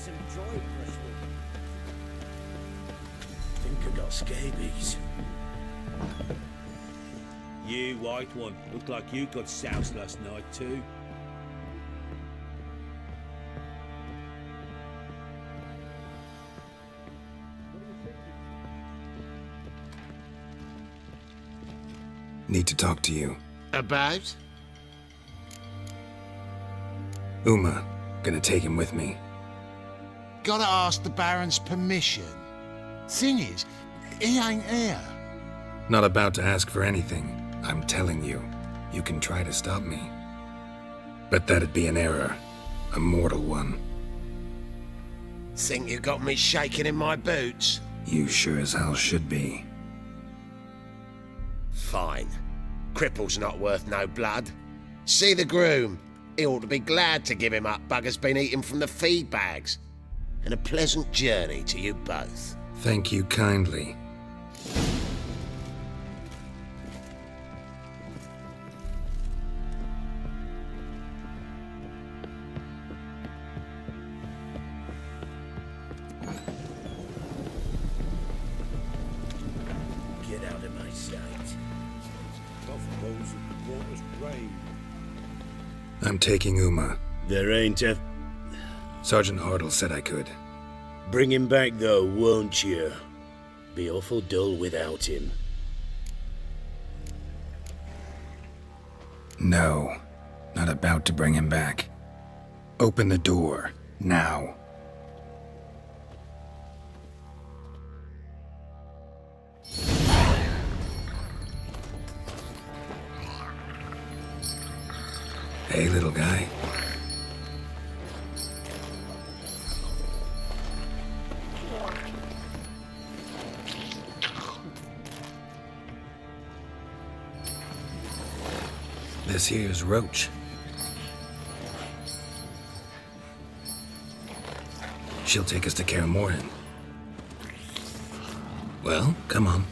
some dry brushwood. Think I got scabies. You, white one, looked like you got soused last night too. Need to talk to you. About? Uma. Gonna take him with me. Gotta ask the Baron's permission. Thing is, he ain't here. Not about to ask for anything. I'm telling you. You can try to stop me. But that'd be an error. A mortal one. Think you got me shaking in my boots? You sure as hell should be. Fine. Cripple's not worth no blood. See the groom. He ought to be glad to give him up. Bugger's been eating from the feed bags. And a pleasant journey to you both. Thank you kindly. Get out of my sight. Off those who brought us brave. I'm taking Uma. There ain't a... Sergeant Hartle said I could. Bring him back though, won't you? Be awful dull without him. No. Not about to bring him back. Open the door. Now. Hey, little guy. This here's Roach. She'll take us to Kaer Morhen. Well, come on.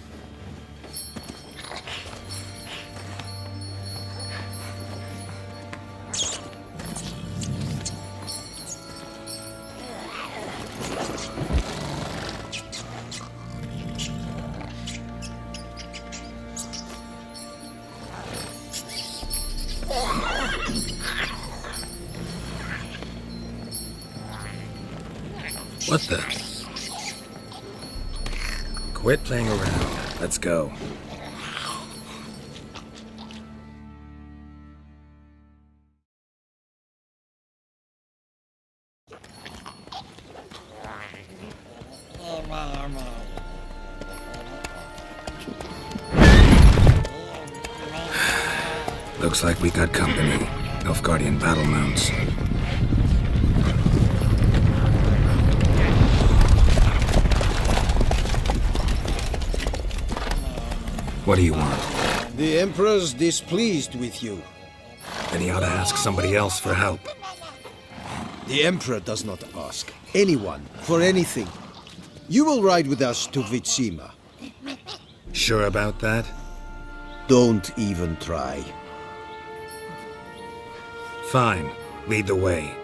What the? Quit playing around. Let's go. Looks like we got company. Nilfgaardian battle mounts. What do you want? The Emperor's displeased with you. Then he ought to ask somebody else for help. The Emperor does not ask anyone for anything. You will ride with us to Vizima. Sure about that? Don't even try. Fine. Lead the way.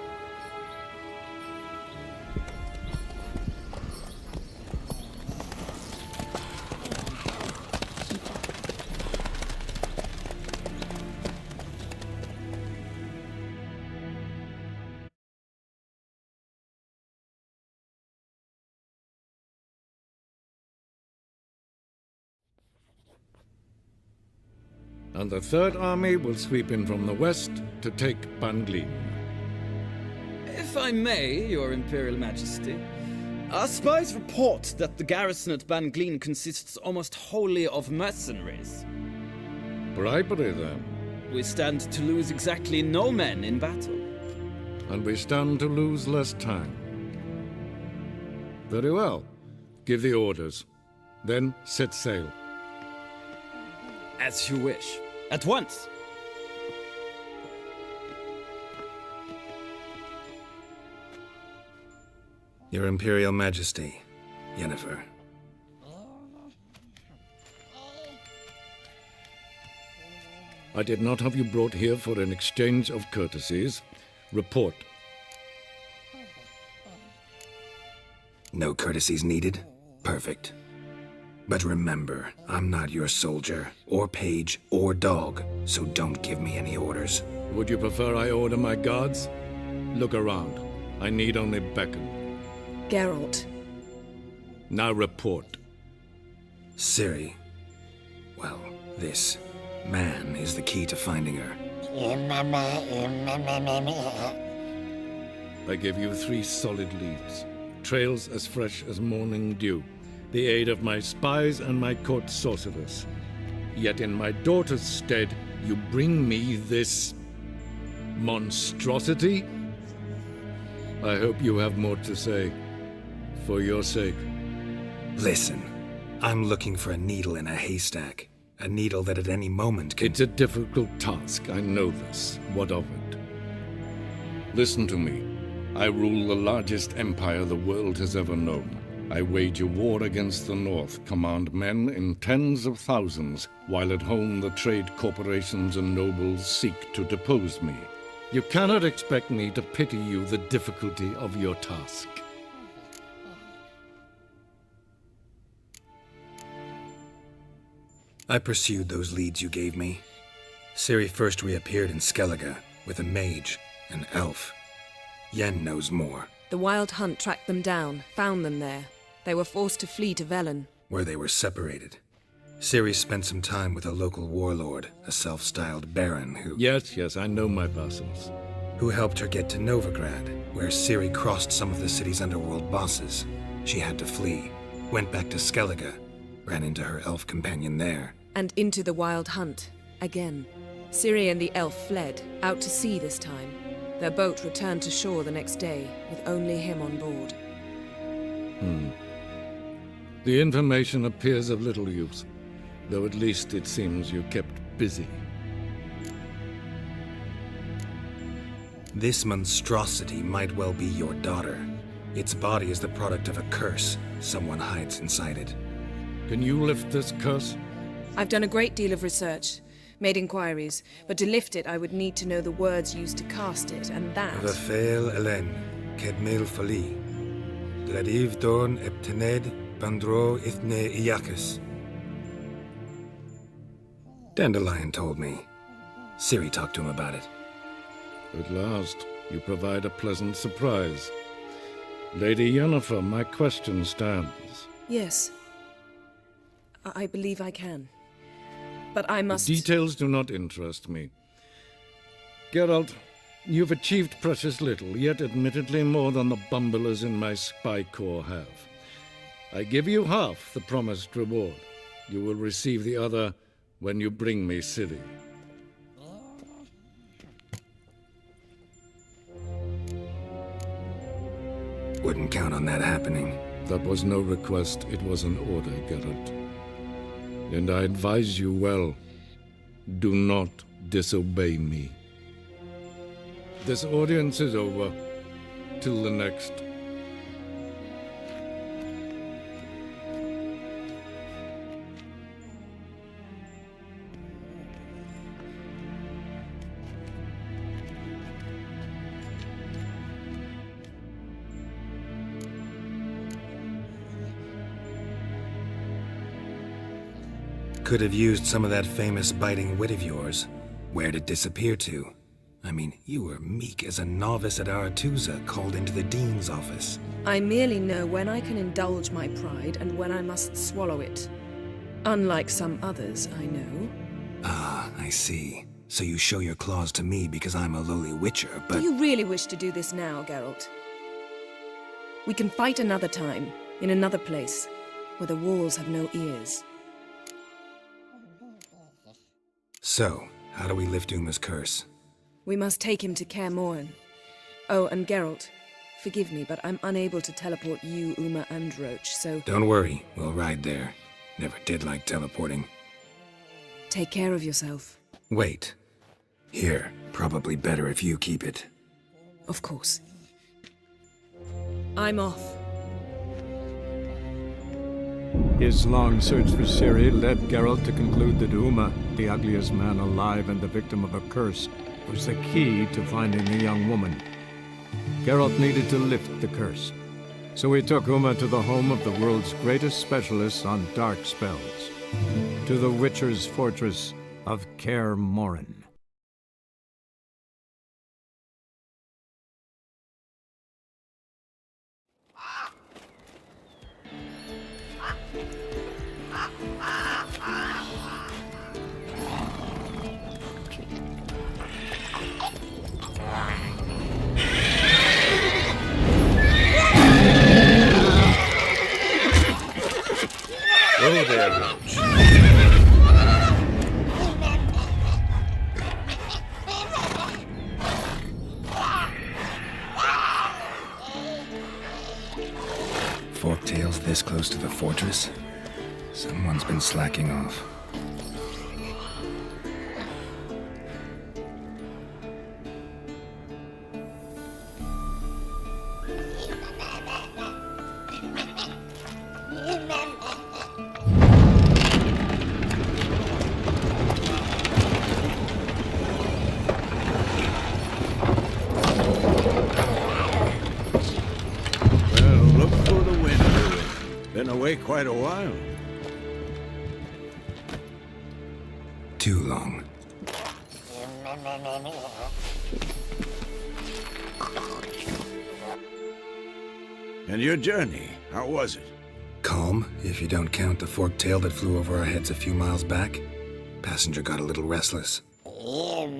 And the Third Army will sweep in from the west to take Ban Glin. If I may, Your Imperial Majesty, our spies report that the garrison at Ban Glin consists almost wholly of mercenaries. Bribery, then. We stand to lose exactly no men in battle. And we stand to lose less time. Very well. Give the orders. Then set sail. As you wish. At once! Your Imperial Majesty, Yennefer. I did not have you brought here for an exchange of courtesies. Report. No courtesies needed? Perfect. But remember, I'm not your soldier, or page, or dog, so don't give me any orders. Would you prefer I order my guards? Look around. I need only beckon. Geralt. Now report. Ciri. Well, this man is the key to finding her. I give you 3 solid leads. Trails as fresh as morning dew. The aid of my spies and my court sorcerers. Yet in my daughter's stead, you bring me this monstrosity? I hope you have more to say. For your sake. Listen, I'm looking for a needle in a haystack. A needle that at any moment can... It's a difficult task, I know this. What of it? Listen to me. I rule the largest empire the world has ever known. I wage a war against the North, command men in tens of thousands, while at home the trade corporations and nobles seek to depose me. You cannot expect me to pity you the difficulty of your task. I pursued those leads you gave me. Ciri first reappeared in Skellige with a mage, an elf. Yen knows more. The Wild Hunt tracked them down, found them there. They were forced to flee to Velen. Where they were separated. Ciri spent some time with a local warlord, a self-styled baron who... Yes, I know my vassals. Who helped her get to Novigrad, where Ciri crossed some of the city's underworld bosses. She had to flee, went back to Skellige, ran into her elf companion there. And into the Wild Hunt, again. Ciri and the elf fled, out to sea this time. Their boat returned to shore the next day, with only him on board. The information appears of little use, though at least it seems you kept busy. This monstrosity might well be your daughter. Its body is the product of a curse. Someone hides inside it. Can you lift this curse? I've done a great deal of research, made inquiries, but to lift it I would need to know the words used to cast it, and that... Vafael Elen, Kedmil Fali, Gladiv Dorn Eptened, Bandro Ithne Iacus. Dandelion told me. Ciri talked to him about it. At last, you provide a pleasant surprise. Lady Yennefer, my question stands. Yes. I believe I can. But I must... The details do not interest me. Geralt, you've achieved precious little, yet admittedly more than the bumblers in my spy corps have. I give you half the promised reward. You will receive the other when you bring me Ciri. Wouldn't count on that happening. That was no request, it was an order, Geralt. And I advise you well, do not disobey me. This audience is over. Till the next. Could have used some of that famous biting wit of yours. Where'd it disappear to? I mean, you were meek as a novice at Aretuza called into the Dean's office. I merely know when I can indulge my pride and when I must swallow it. Unlike some others, I know. Ah, I see. So you show your claws to me because I'm a lowly witcher, but... Do you really wish to do this now, Geralt? We can fight another time, in another place, where the walls have no ears. So, how do we lift Uma's curse? We must take him to Kaer Morhen. Oh, and Geralt, forgive me, but I'm unable to teleport you, Uma, and Roach, so... Don't worry, we'll ride there. Never did like teleporting. Take care of yourself. Wait. Here, probably better if you keep it. Of course. I'm off. His long search for Ciri led Geralt to conclude that Uma, the ugliest man alive and the victim of a curse, was the key to finding the young woman. Geralt needed to lift the curse. So we took Uma to the home of the world's greatest specialists on dark spells, to the Witcher's fortress of Kaer Morhen. Whoa there, Roach. Forktail's this close to the fortress? Someone's been slacking off. Look for the wind, Louis. Been away quite a while. Too long. And your journey, how was it? Calm, if you don't count the forktail that flew over our heads a few miles back. Passenger got a little restless. What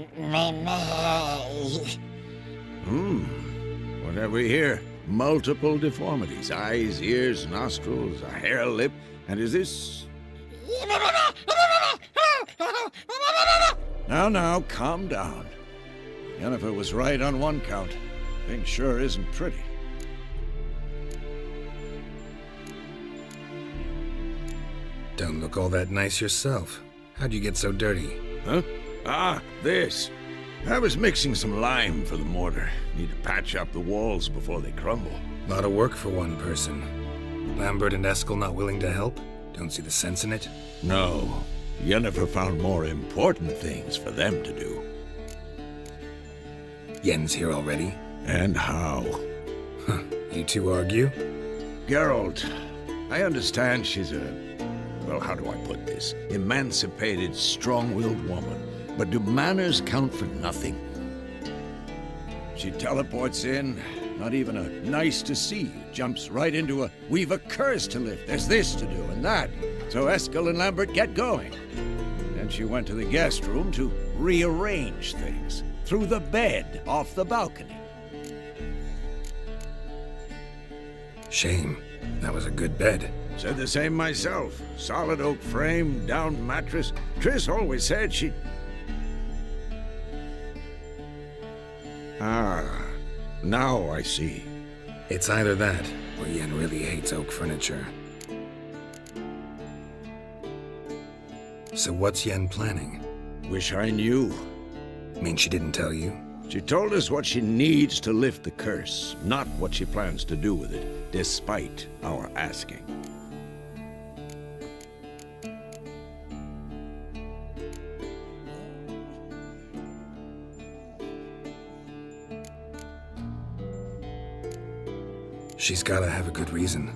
have we here? Multiple deformities. Eyes, ears, nostrils, a hair lip. And is this... Now, calm down. Yennefer was right on one count. Thing sure isn't pretty. Don't look all that nice yourself. How'd you get so dirty? Huh? Ah, this. I was mixing some lime for the mortar. Need to patch up the walls before they crumble. Lot of work for one person. Lambert and Eskel not willing to help? Don't see the sense in it? No. Yennefer found more important things for them to do. Yen's here already? And how? Huh. You two argue? Geralt, I understand she's well, how do I put this? Emancipated, strong-willed woman. But do manners count for nothing? She teleports in, not even a nice to see you, jumps right into a we've a curse to lift, there's this to do and that. So Eskel and Lambert get going. Then she went to the guest room to rearrange things. Through the bed, off the balcony. Shame. That was a good bed. Said the same myself. Solid oak frame, down mattress. Triss always said she'd... Ah, now I see. It's either that, or Yen really hates oak furniture. So what's Yen planning? Wish I knew. Mean she didn't tell you? She told us what she needs to lift the curse, not what she plans to do with it, despite our asking. She's gotta have a good reason.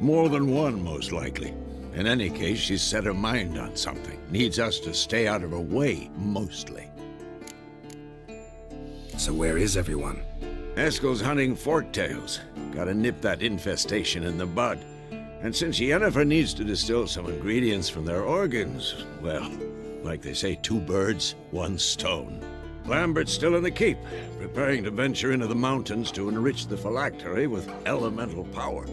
More than one, most likely. In any case, she's set her mind on something. Needs us to stay out of her way, mostly. So where is everyone? Eskel's hunting forktails. Gotta nip that infestation in the bud. And since Yennefer needs to distill some ingredients from their organs, well, like they say, 2 birds, 1 stone. Lambert's still in the keep, preparing to venture into the mountains to enrich the phylactery with elemental power.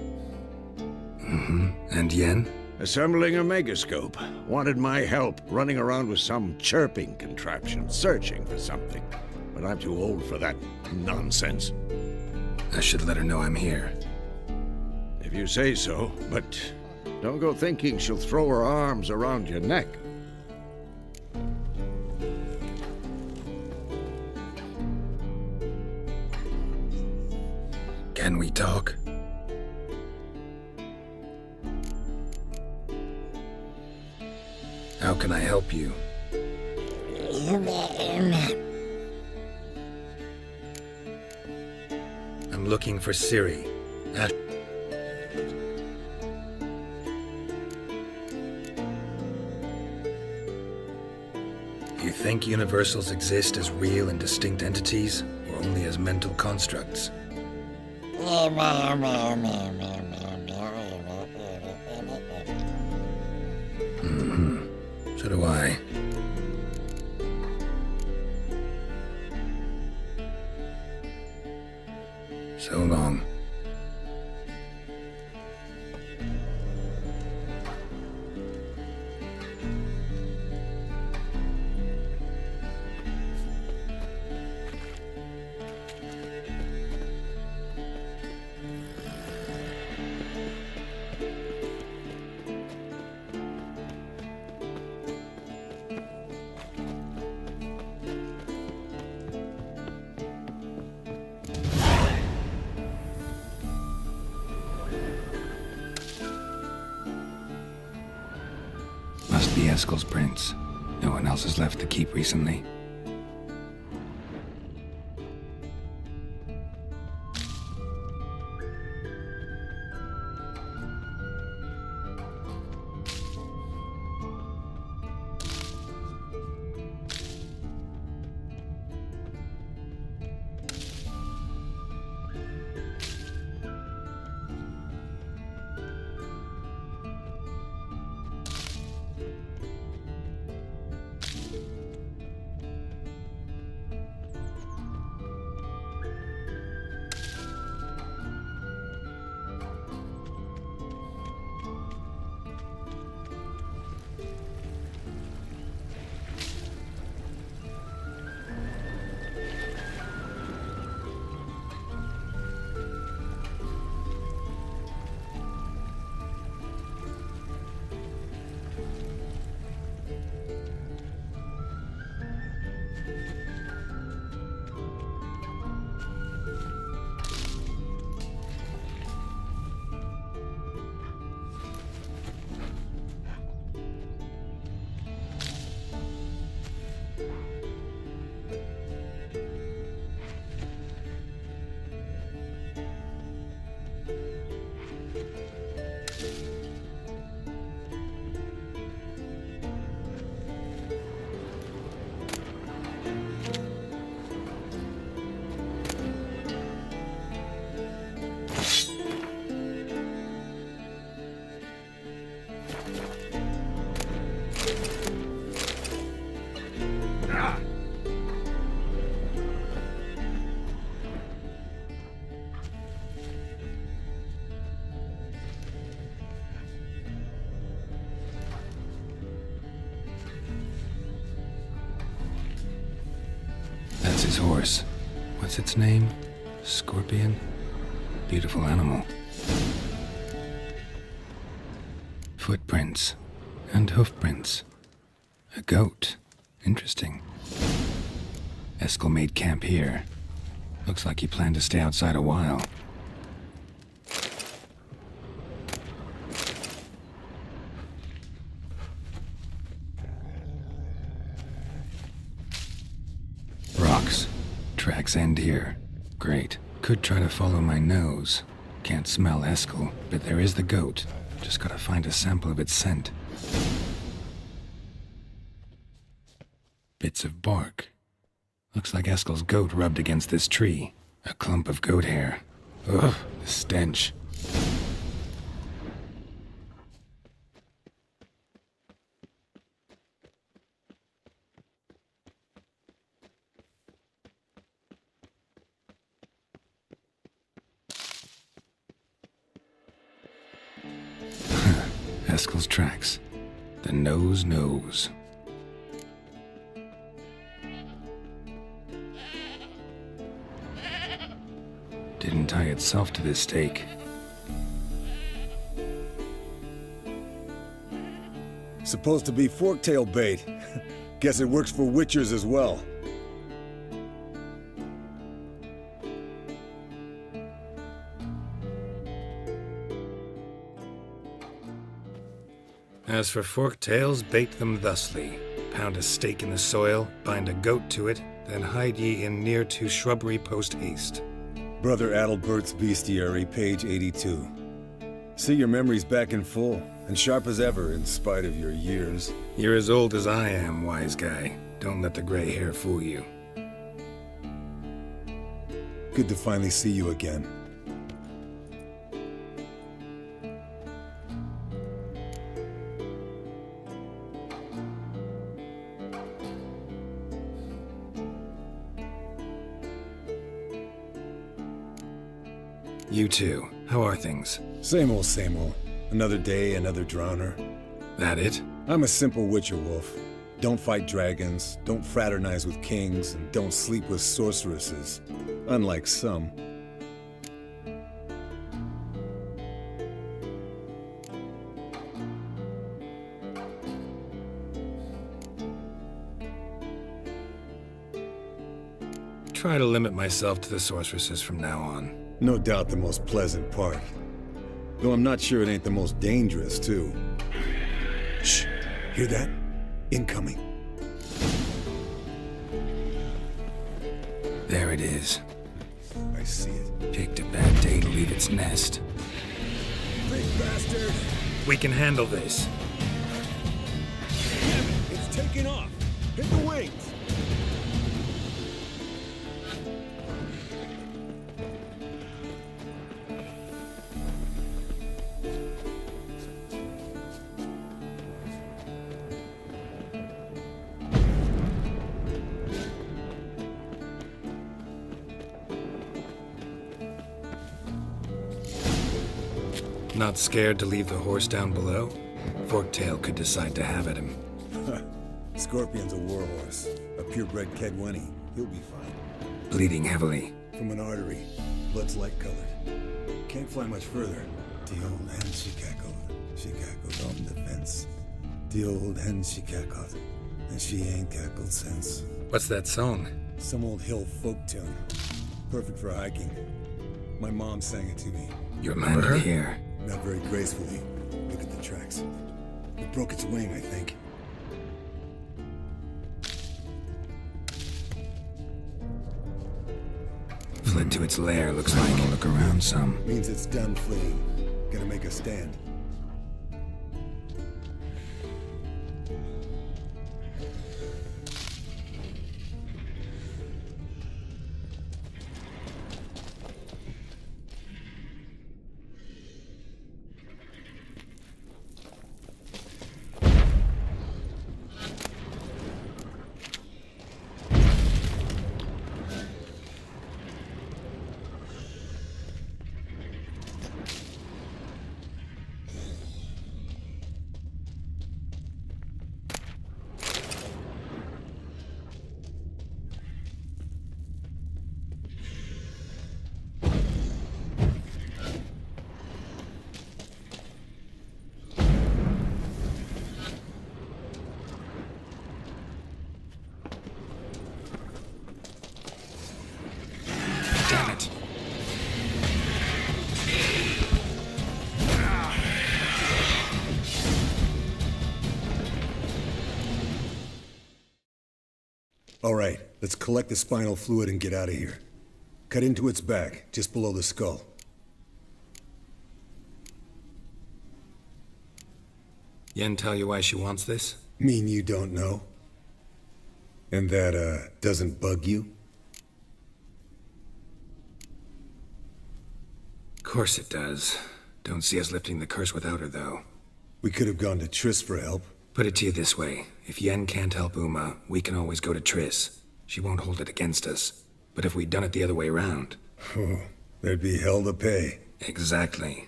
Mm-hmm. And Yen? Assembling a megascope. Wanted my help running around with some chirping contraption, searching for something. But I'm too old for that nonsense. I should let her know I'm here. If you say so, but don't go thinking she'll throw her arms around your neck. Can we talk? How can I help you? I'm looking for Ciri. think universals exist as real and distinct entities, or only as mental constructs? So do I. So long. Must be Eskel's prints. No one else has left the keep recently. That's his horse. What's its name? Scorpion? Beautiful animal. Footprints. And hoofprints. A goat. Interesting. Eskel made camp here. Looks like he planned to stay outside a while. Rocks. Tracks end here. Great. Could try to follow my nose. Can't smell Eskel, but there is the goat. Just gotta find a sample of its scent. Bits of bark. Looks like Eskel's goat rubbed against this tree. A clump of goat hair. Ugh, the stench. Eskel's tracks. The nose knows. Didn't tie itself to this stake. Supposed to be forktail bait. Guess it works for witchers as well. As for forktails, bait them thusly. Pound a stake in the soil, bind a goat to it, then hide ye in near to shrubbery post haste. Brother Adalbert's Bestiary, page 82. See, your memory's back in full, and sharp as ever in spite of your years. You're as old as I am, wise guy. Don't let the gray hair fool you. Good to finally see you again. You too. How are things? Same old, same old. Another day, another drowner. That it? I'm a simple Witcher wolf. Don't fight dragons, don't fraternize with kings, and don't sleep with sorceresses. Unlike some. Try to limit myself to the sorceresses from now on. No doubt the most pleasant part. Though I'm not sure it ain't the most dangerous, too. Shh. Hear that? Incoming. There it is. I see it. Picked a bad day to leave its nest. Big bastard! We can handle this. Damn it, it's taking off. Hit the wings. Not scared to leave the horse down below? Forktail could decide to have at him. Scorpion's a warhorse. A purebred Kedwenny. He'll be fine. Bleeding heavily. From an artery. Blood's light-colored. Can't fly much further. The old hen she cackled. She cackled on the fence. The old hen she cackled. And she ain't cackled since. What's that song? Some old hill folk tune. Perfect for hiking. My mom sang it to me. You're landed here. Not very gracefully. Look at the tracks. It broke its wing, I think. Fled to its lair, looks like. Look around some. Means it's done fleeing. Gonna make a stand. Damn it. All right, let's collect the spinal fluid and get out of here. Cut into its back, just below the skull. Yen tell you why she wants this? Mean you don't know? And that, doesn't bug you? Course it does. Don't see us lifting the curse without her, though. We could have gone to Triss for help. Put it to you this way. If Yen can't help Uma, we can always go to Triss. She won't hold it against us. But if we'd done it the other way around... Oh, there'd be hell to pay. Exactly.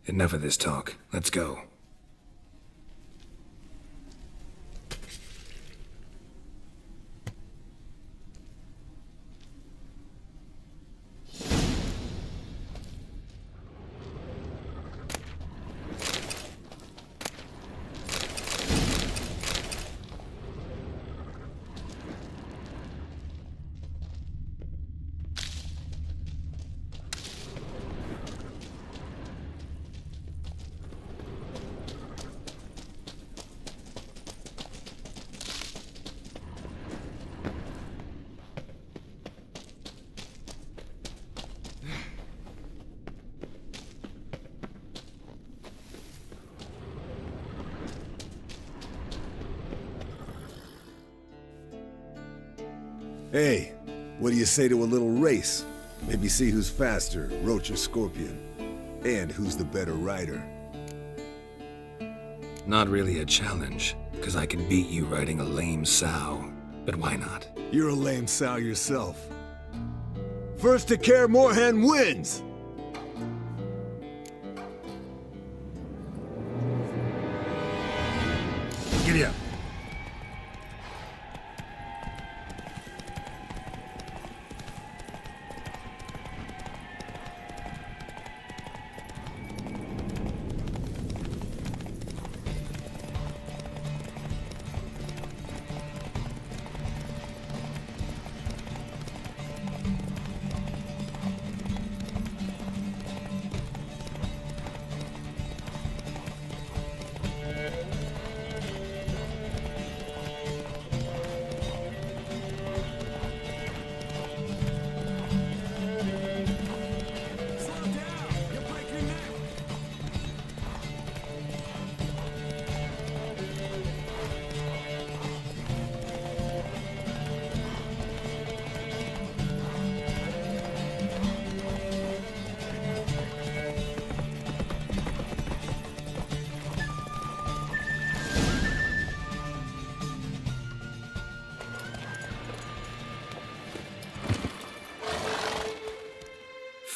Enough of this talk. Let's go. Hey, what do you say to a little race? Maybe see who's faster, Roach or Scorpion. And who's the better rider. Not really a challenge, because I can beat you riding a lame sow. But why not? You're a lame sow yourself. First to Kaer Morhen wins! Giddy up.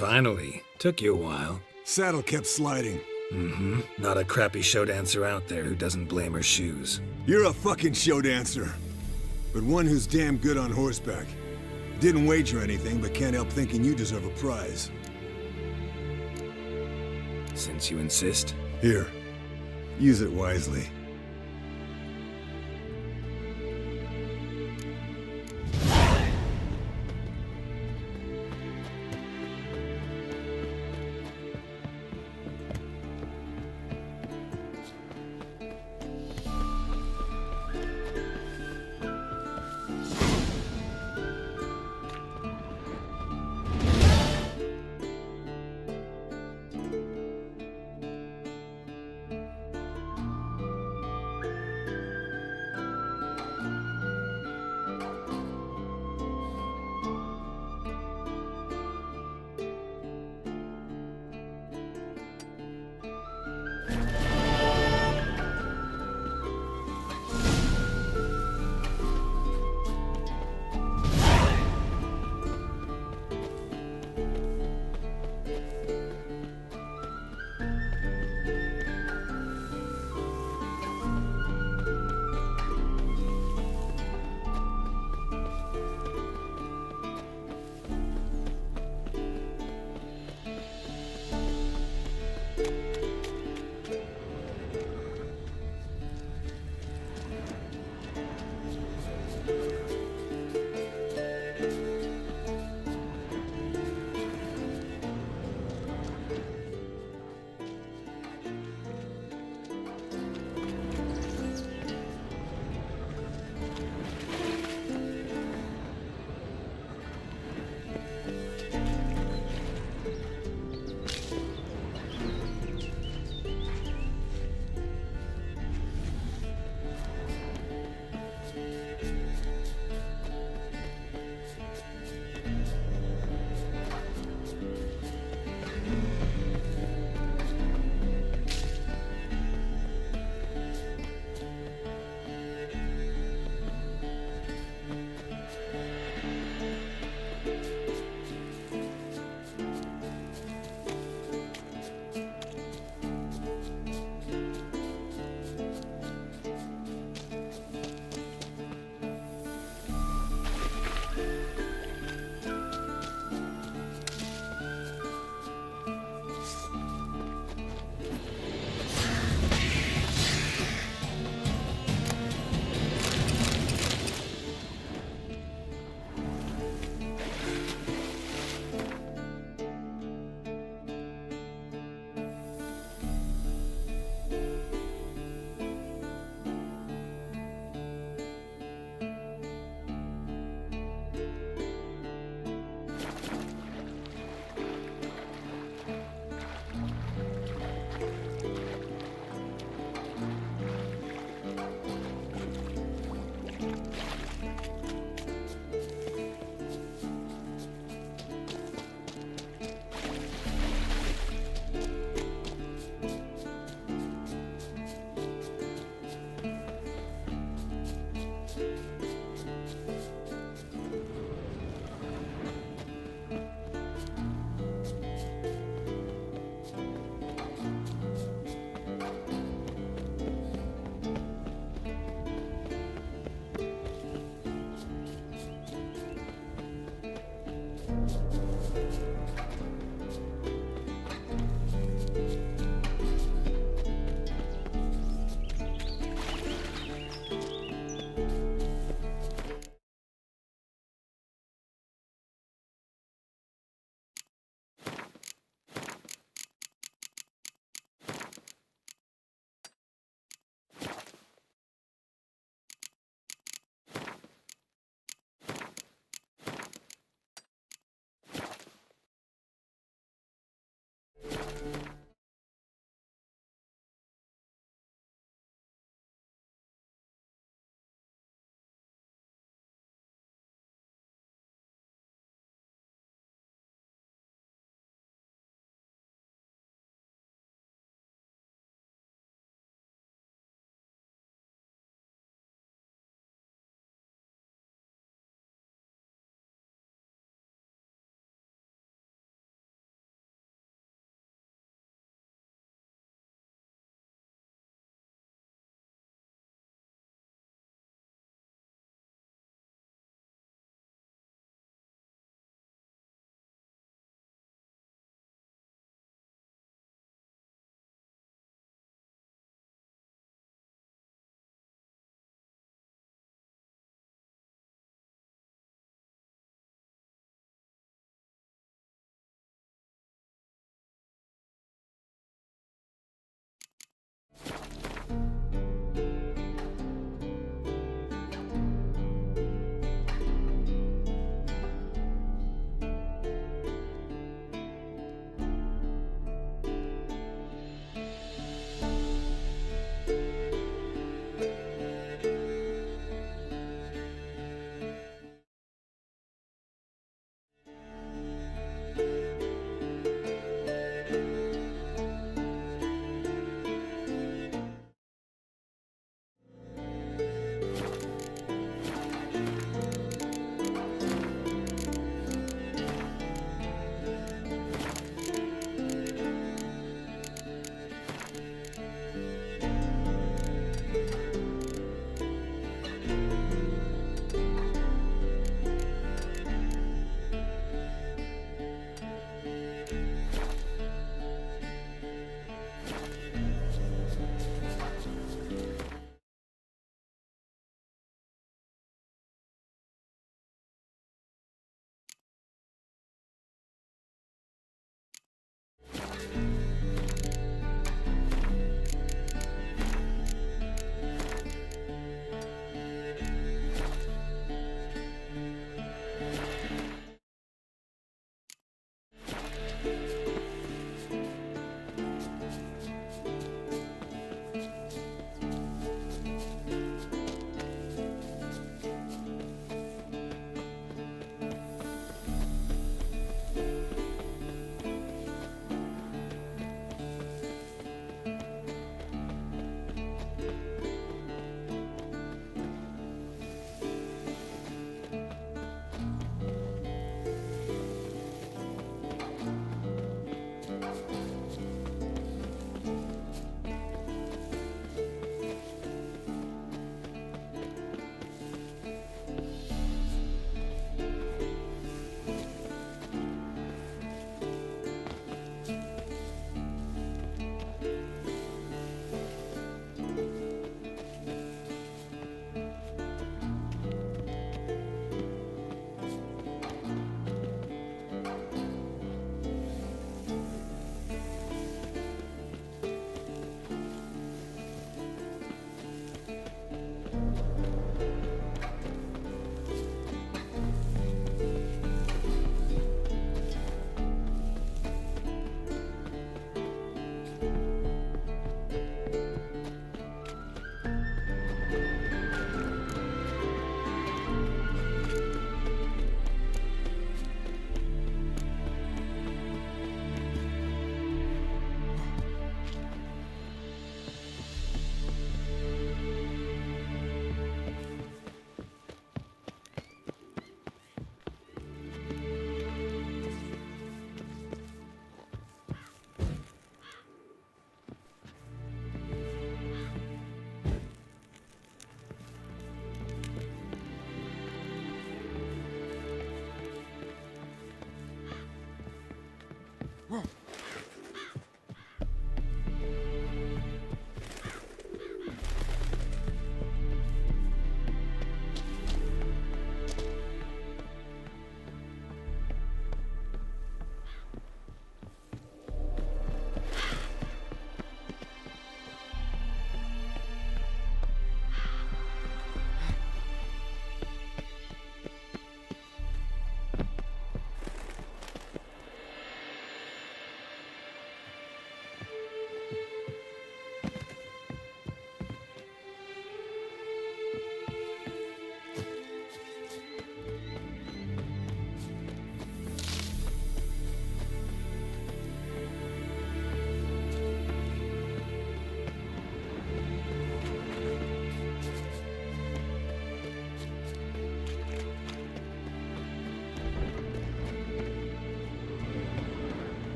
Finally. Took you a while. Saddle kept sliding. Mm-hmm. Not a crappy show dancer out there who doesn't blame her shoes. You're a fucking show dancer. But one who's damn good on horseback. Didn't wager anything, but can't help thinking you deserve a prize. Since you insist. Here. Use it wisely.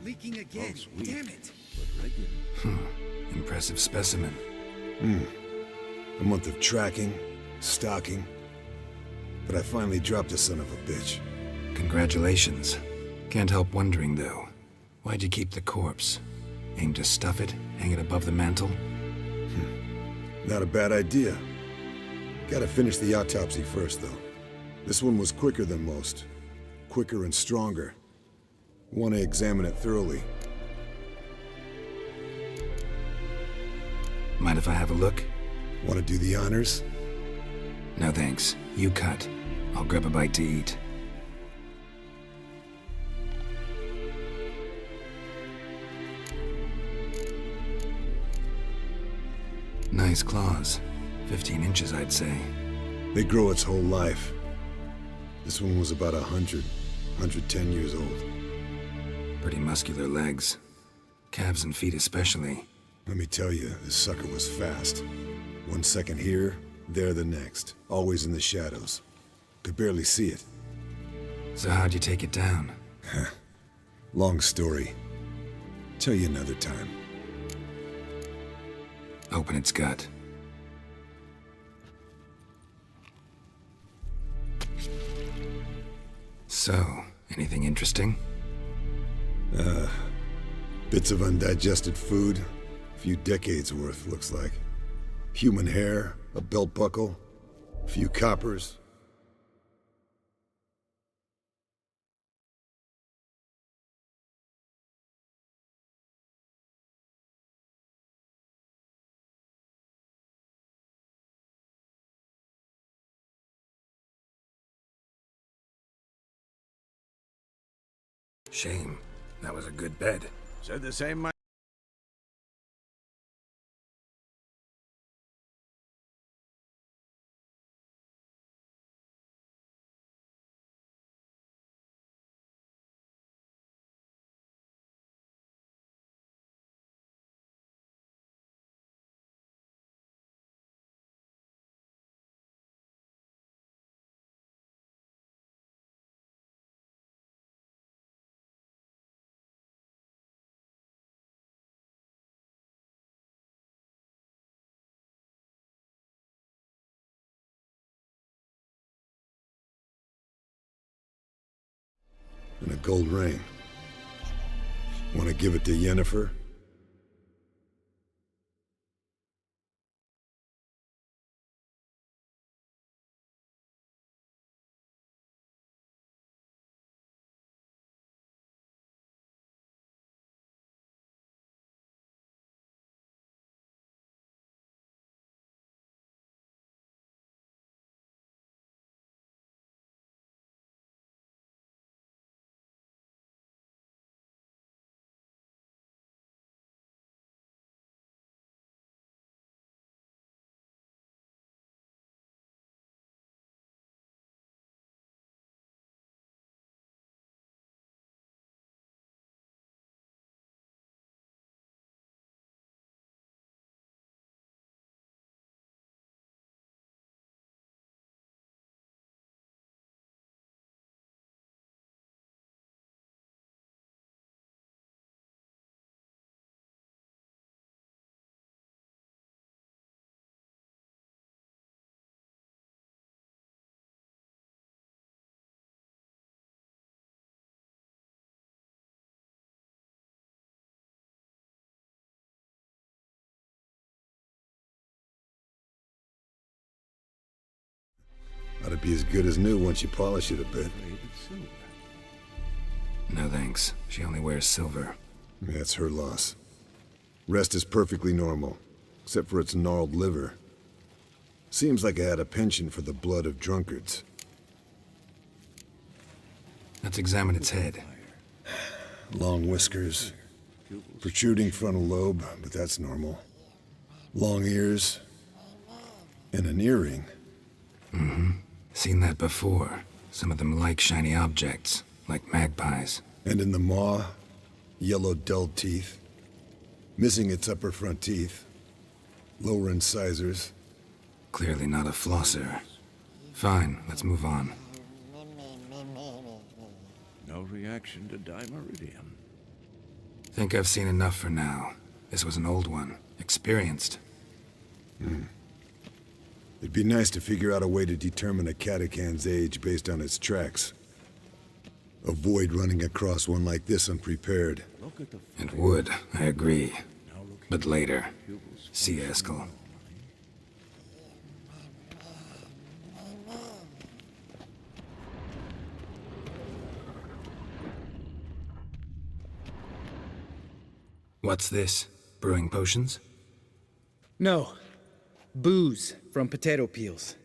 leaking again. Oh, sweet. Damn it! But regular. Impressive specimen. A month of tracking, stalking. But I finally dropped the son of a bitch. Congratulations. Can't help wondering, though. Why'd you keep the corpse? Aim to stuff it? Hang it above the mantle? Not a bad idea. Gotta finish the autopsy first, though. This one was quicker than most. Quicker and stronger. Want to examine it thoroughly. Mind if I have a look? Want to do the honors? No thanks. You cut. I'll grab a bite to eat. Nice claws. 15 inches, I'd say. They grow its whole life. This one was about 110 years old. Pretty muscular legs. Calves and feet especially. Let me tell you, this sucker was fast. 1 second here, there the next. Always in the shadows. Could barely see it. So how'd you take it down? Long story. Tell you another time. Open its gut. So, anything interesting? Bits of undigested food. A few decades worth, looks like. Human hair, a belt buckle, a few coppers. Shame. That was a good bed. Said the same, my... And a gold ring. Want to give it to Yennefer? Ought to be as good as new once you polish it a bit. No thanks. She only wears silver. That's her loss. Rest is perfectly normal, except for its gnarled liver. Seems like I had a penchant for the blood of drunkards. Let's examine its head. Long whiskers, protruding frontal lobe, but that's normal. Long ears, and an earring. Mm-hmm. Seen that before. Some of them like shiny objects, like magpies. And in the maw, yellow dull teeth. Missing its upper front teeth. Lower incisors. Clearly not a flosser. Fine, let's move on. No reaction to dimeridium. Think I've seen enough for now. This was an old one. Experienced. It'd be nice to figure out a way to determine a Katakan's age based on its tracks. Avoid running across one like this unprepared. It would, I agree. But later. See Eskel. What's this? Brewing potions? No. Booze from potato peels.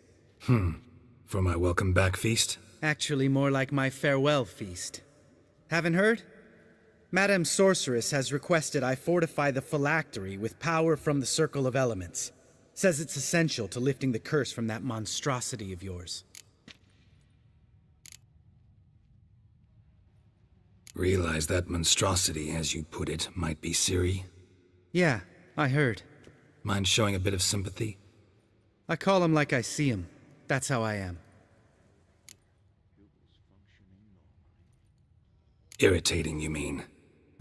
For my welcome back feast? Actually, more like my farewell feast. Haven't heard? Madame Sorceress has requested I fortify the phylactery with power from the Circle of Elements. Says it's essential to lifting the curse from that monstrosity of yours. Realize that monstrosity, as you put it, might be Ciri? Yeah, I heard. Mind showing a bit of sympathy? I call him like I see him. That's how I am. Irritating, you mean?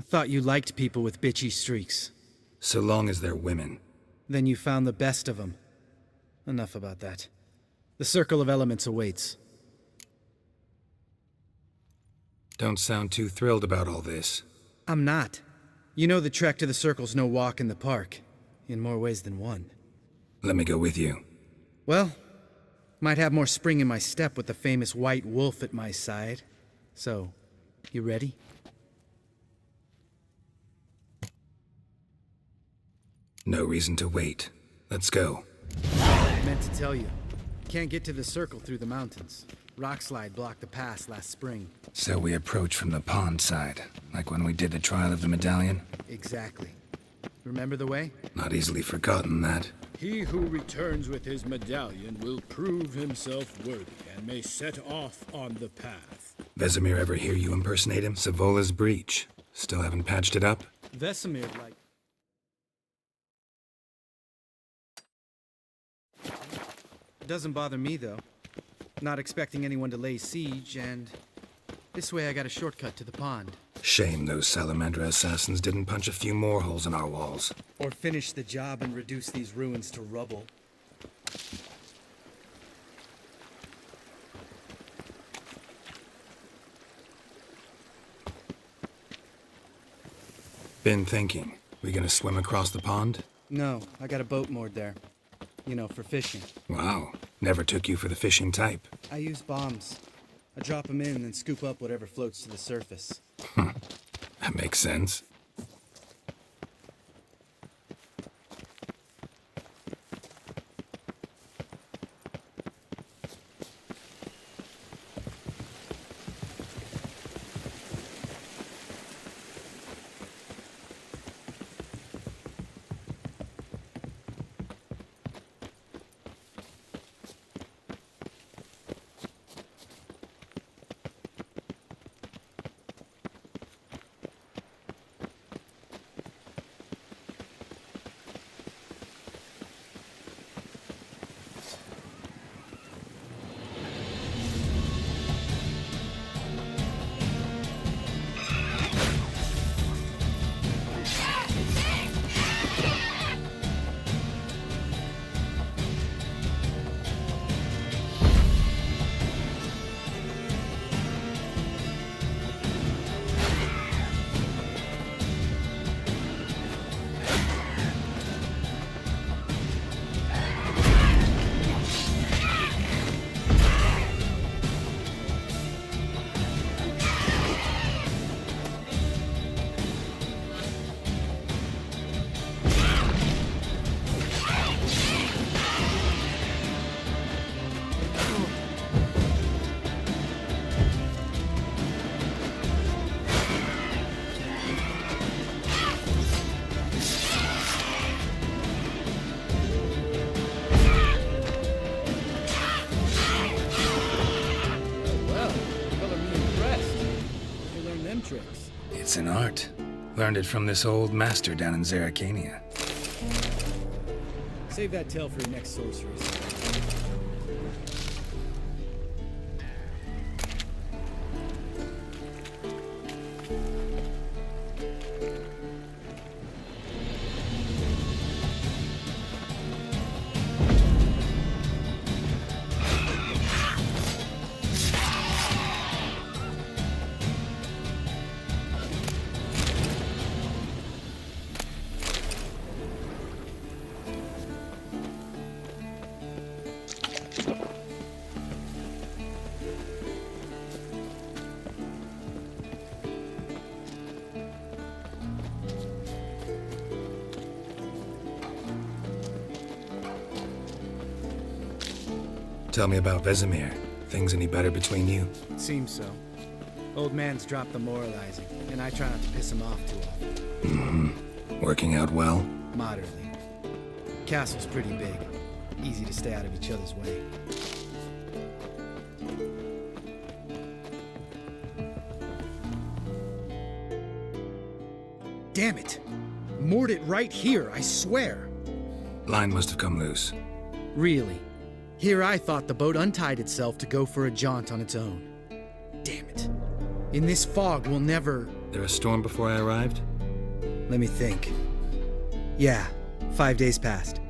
I thought you liked people with bitchy streaks. So long as they're women. Then you found the best of them. Enough about that. The Circle of Elements awaits. Don't sound too thrilled about all this. I'm not. You know the trek to the Circle's no walk in the park. In more ways than one. Let me go with you. Well, might have more spring in my step with the famous White Wolf at my side. So, you ready? No reason to wait. Let's go. I meant to tell you. Can't get to the Circle through the mountains. Rockslide blocked the pass last spring. So we approach from the pond side, like when we did the trial of the medallion? Exactly. Remember the way? Not easily forgotten, that. He who returns with his medallion will prove himself worthy and may set off on the path. Vesemir ever hear you impersonate him? Savola's breach. Still haven't patched it up? Vesemir, like... It doesn't bother me, though. Not expecting anyone to lay siege, and... this way I got a shortcut to the pond. Shame those Salamandra assassins didn't punch a few more holes in our walls. Or finish the job and reduce these ruins to rubble. Been thinking. We gonna swim across the pond? No, I got a boat moored there. You know, for fishing. Wow. Never took you for the fishing type. I use bombs. I drop them in and then scoop up whatever floats to the surface. That makes sense. It's an art. Learned it from this old master down in Zerrikania. Save that tale for your next sorceress. Tell me about Vesemir. Things any better between you? Seems so. Old man's dropped the moralizing, and I try not to piss him off too often. Working out well? Moderately. Castle's pretty big. Easy to stay out of each other's way. Damn it! Moored it right here, I swear! Line must have come loose. Really? Here I thought the boat untied itself to go for a jaunt on its own. Damn it. In this fog, we'll never... There a storm before I arrived? Let me think. Yeah, 5 days passed.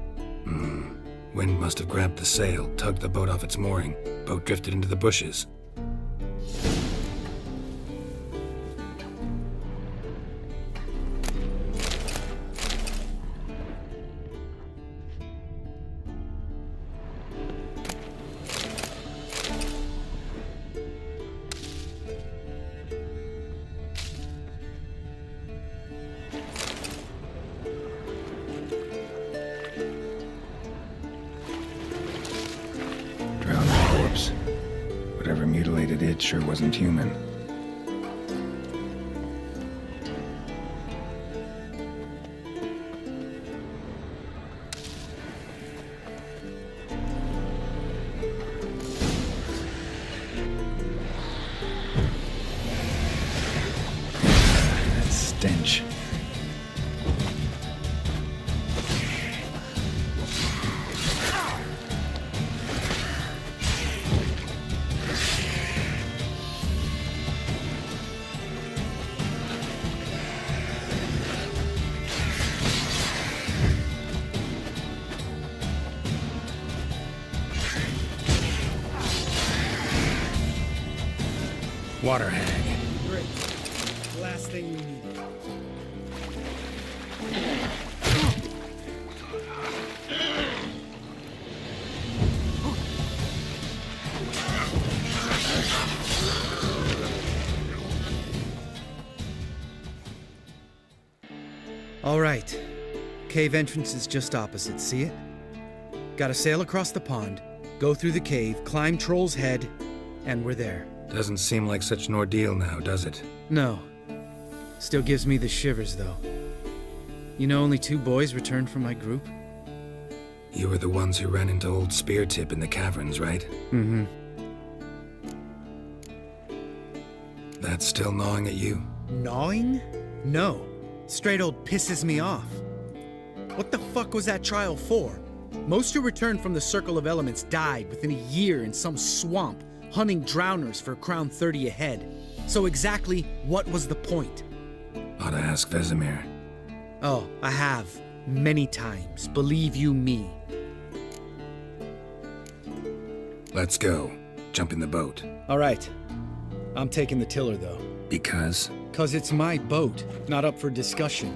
Wind must have grabbed the sail, tugged the boat off its mooring. Boat drifted into the bushes. Whatever mutilated it sure wasn't human. That stench. Water hag. Great. Last thing we need. All right. Cave entrance is just opposite, see it? Gotta sail across the pond, go through the cave, climb Troll's Head, and we're there. Doesn't seem like such an ordeal now, does it? No. Still gives me the shivers, though. You know only 2 boys returned from my group? You were the ones who ran into old Speartip in the caverns, right? Mm-hmm. That's still gnawing at you? Gnawing? No. Straight old pisses me off. What the fuck was that trial for? Most who returned from the Circle of Elements died within a year in some swamp, hunting drowners for Crown 30 a head. So exactly what was the point? Ought to ask Vesemir. Oh, I have. Many times, believe you me. Let's go. Jump in the boat. All right. I'm taking the tiller, though. Because? 'Cause it's my boat, not up for discussion.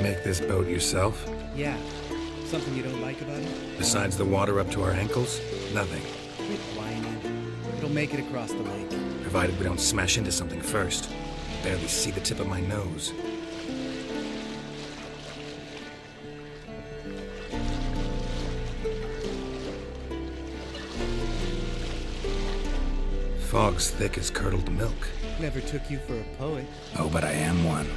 Make this boat yourself? Yeah. Something you don't like about it? Besides the water up to our ankles? Nothing. Quit whining. It'll make it across the lake. Provided we don't smash into something first. Barely see the tip of my nose. Fog's thick as curdled milk. Never took you for a poet. Oh, but I am one.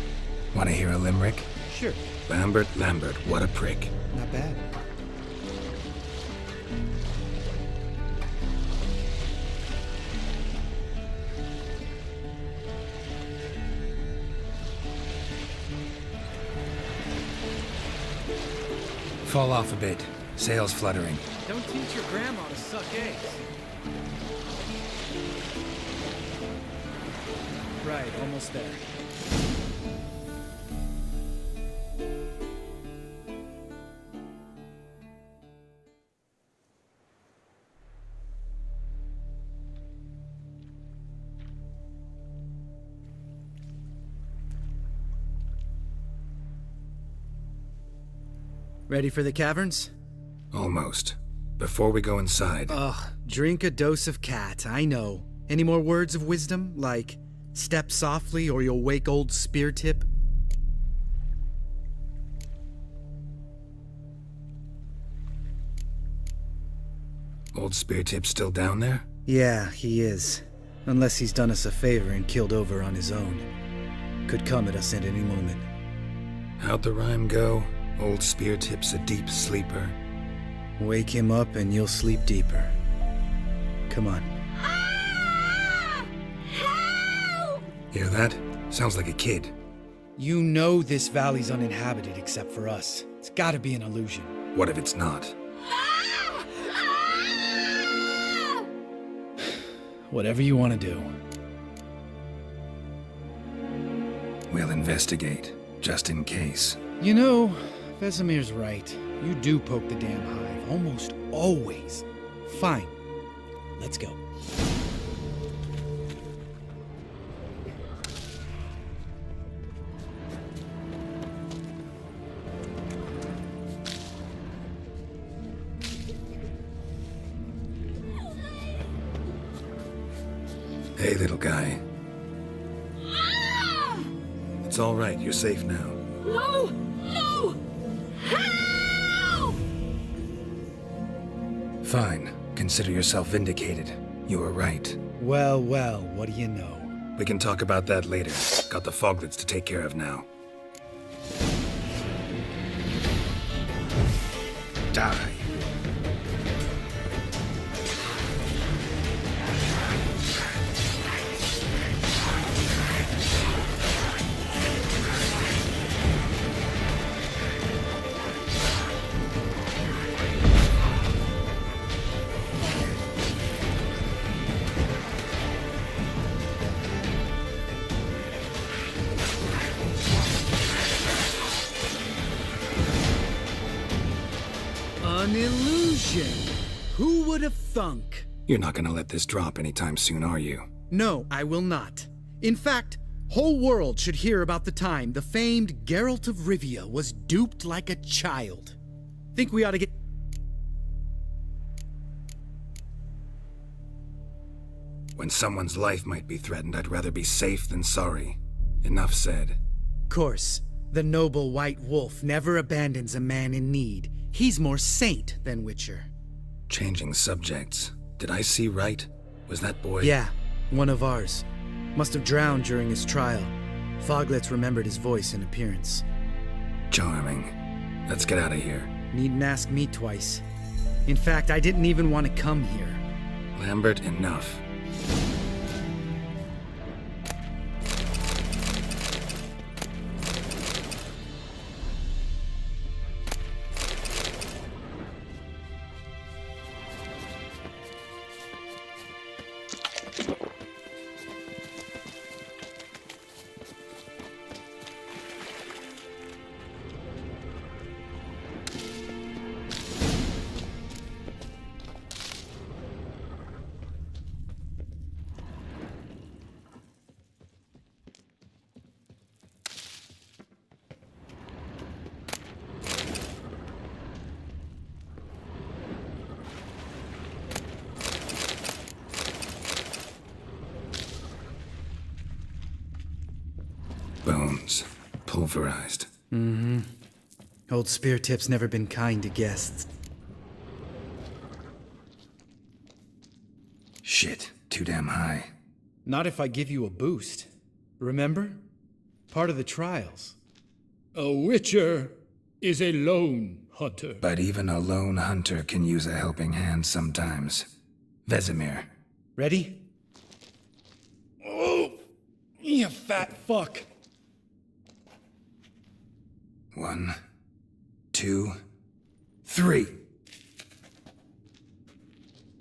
Want to hear a limerick? Sure. Lambert, what a prick. Not bad. Fall off a bit. Sails fluttering. Don't teach your grandma to suck eggs. Right, almost there. Ready for the caverns? Almost. Before we go inside... Ugh, drink a dose of cat, I know. Any more words of wisdom, like, step softly or you'll wake old Spear Tip? Old Spear Tip's still down there? Yeah, he is. Unless he's done us a favor and killed over on his own. Could come at us at any moment. How'd the rhyme go? Old Spear Tip's a deep sleeper. Wake him up and you'll sleep deeper. Come on. Hear that? Sounds like a kid. You know this valley's uninhabited except for us. It's gotta be an illusion. What if it's not? Whatever you want to do. We'll investigate, just in case. You know, Vesemir's right. You do poke the damn hive, almost always. Fine. Let's go. Hey, little guy. It's all right. You're safe now. No! No! Help! Fine. Consider yourself vindicated. You were right. Well, well, what do you know? We can talk about that later. Got the Foglets to take care of now. Die. An illusion! Who would have thunk? You're not gonna let this drop anytime soon, are you? No, I will not. In fact, whole world should hear about the time the famed Geralt of Rivia was duped like a child. Think we ought to get... When someone's life might be threatened, I'd rather be safe than sorry. Enough said. Course, the noble White Wolf never abandons a man in need. He's more saint than Witcher. Changing subjects. Did I see right? Was that boy... Yeah, one of ours. Must have drowned during his trial. Foglets remembered his voice and appearance. Charming. Let's get out of here. Needn't ask me twice. In fact, I didn't even want to come here. Lambert, enough. Bones. Pulverized. Mm-hmm. Old Spear Tip's never been kind to guests. Shit. Too damn high. Not if I give you a boost. Remember? Part of the trials. A witcher is a lone hunter. But even a lone hunter can use a helping hand sometimes. Vesemir. Ready? Oh! You fat fuck! 1, 2, 3.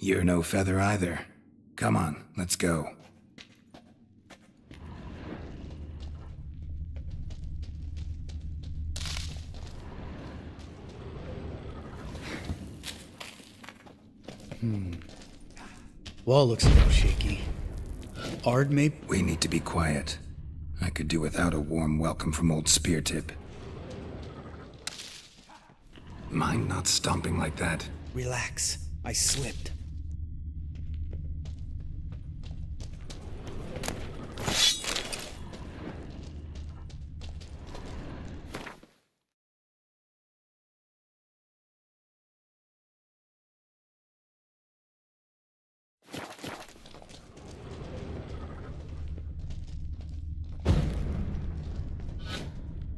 You're no feather either. Come on, let's go. Wall looks a little shaky. Ard, maybe? We need to be quiet. I could do without a warm welcome from old Speartip. Mind not stomping like that? Relax. I slipped.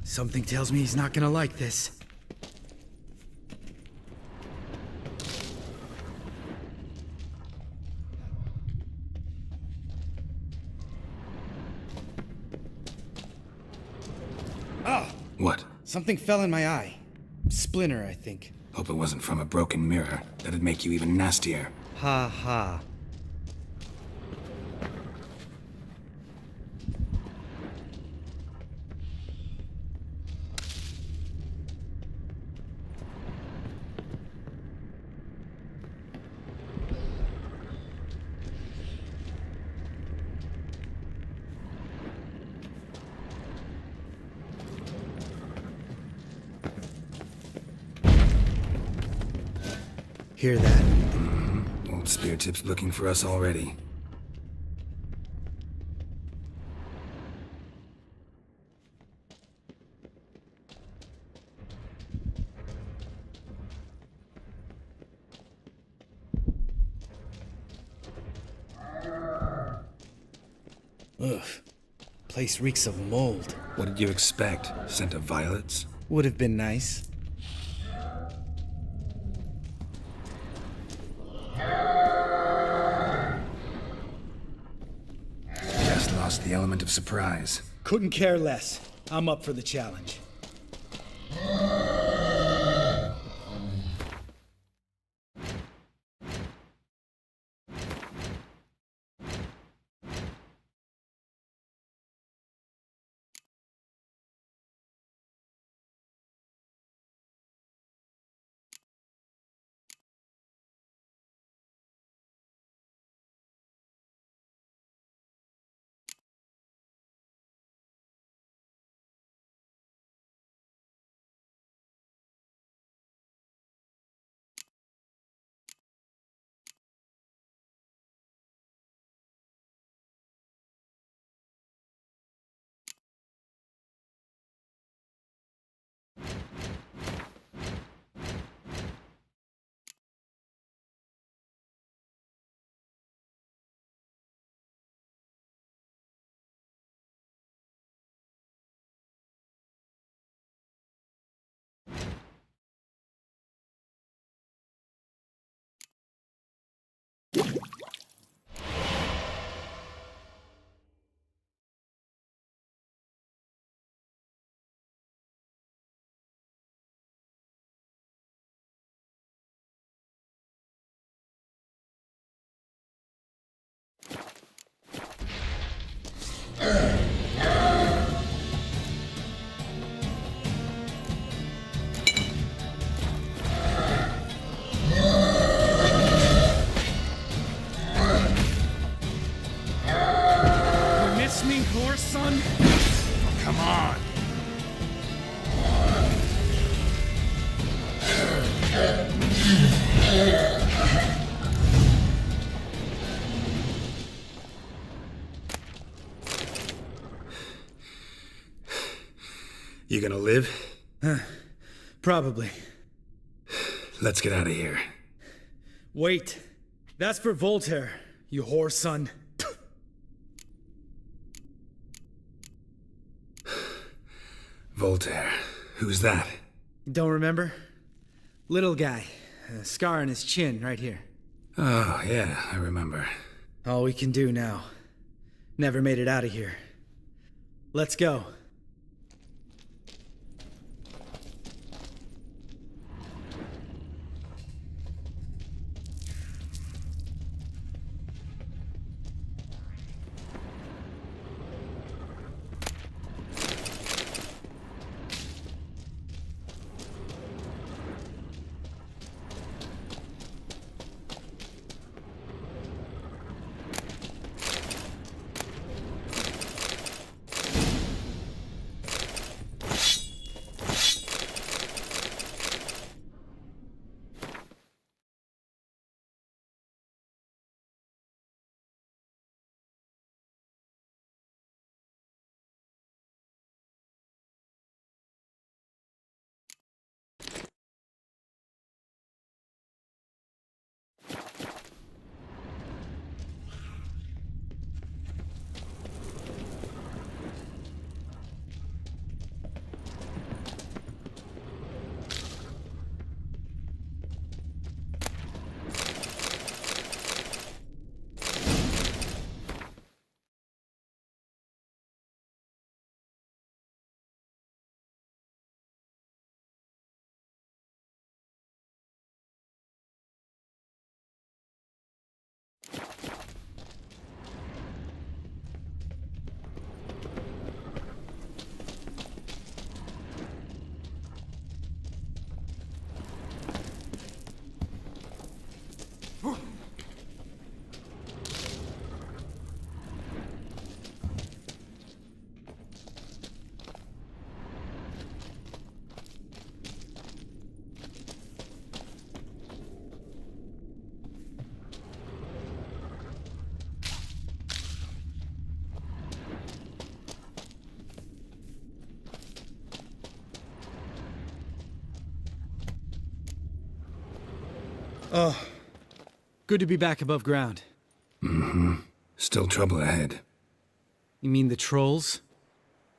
Something tells me he's not gonna like this. Ah! What? Something fell in my eye. Splinter, I think. Hope it wasn't from a broken mirror. That'd make you even nastier. Ha ha. Hear that? Mm-hmm. Old Speartip's looking for us already. Ugh. Place reeks of mold. What did you expect? Scent of violets? Would have been nice. Just lost the element of surprise. Couldn't care less. I'm up for the challenge. Son? Come on. You gonna live? Probably. Let's get out of here. Wait. That's for Voltaire, you whore son. Voltaire. Who's that? Don't remember? Little guy. A scar on his chin, right here. Oh, yeah, I remember. All we can do now. Never made it out of here. Let's go. Oh, good to be back above ground. Mm-hmm. Still trouble ahead. You mean the trolls?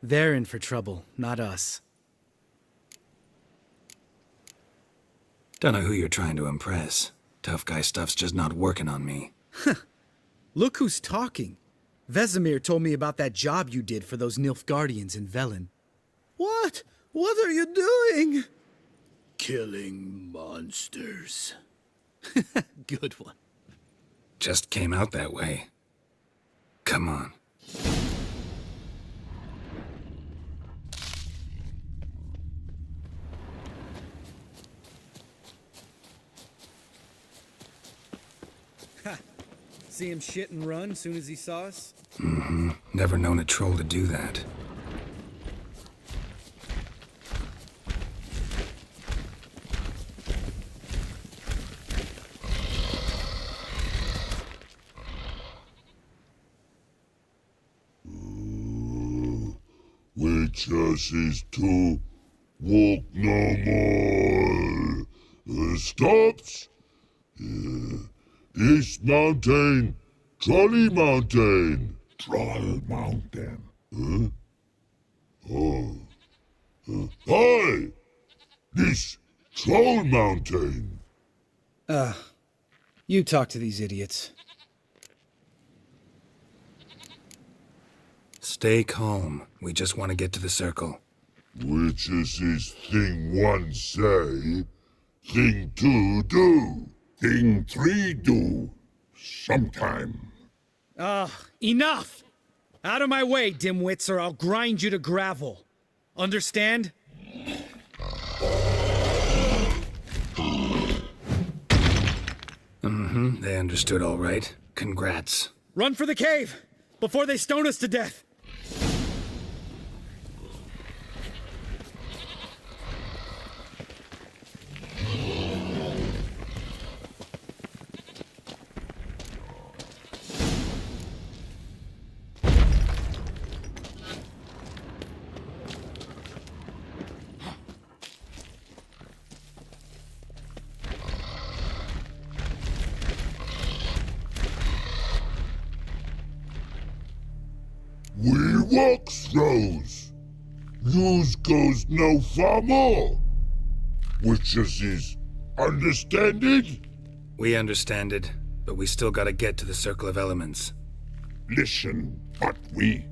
They're in for trouble, not us. Don't know who you're trying to impress. Tough guy stuff's just not working on me. Look who's talking. Vesemir told me about that job you did for those Nilfgaardians in Velen. What? What are you doing? Killing monsters. Good one. Just came out that way. Come on. Ha! See him shit and run soon as he saw us? Mm-hmm. Never known a troll to do that. Witches is to walk no more. Stops. East Mountain, Trolley Mountain. Troll Mountain. Huh? Oh. Hi! This Troll Mountain. You talk to these idiots. Stay calm. We just want to get to the circle. Witches is thing one say, thing two do, thing three do, sometime. Enough! Out of my way, dimwits, or I'll grind you to gravel. Understand? Mm-hmm. They understood all right. Congrats. Run for the cave! Before they stone us to death! We walk throws. News goes no far more. Witches is understanded? We understand it, but we still gotta get to the Circle of Elements. Listen, but we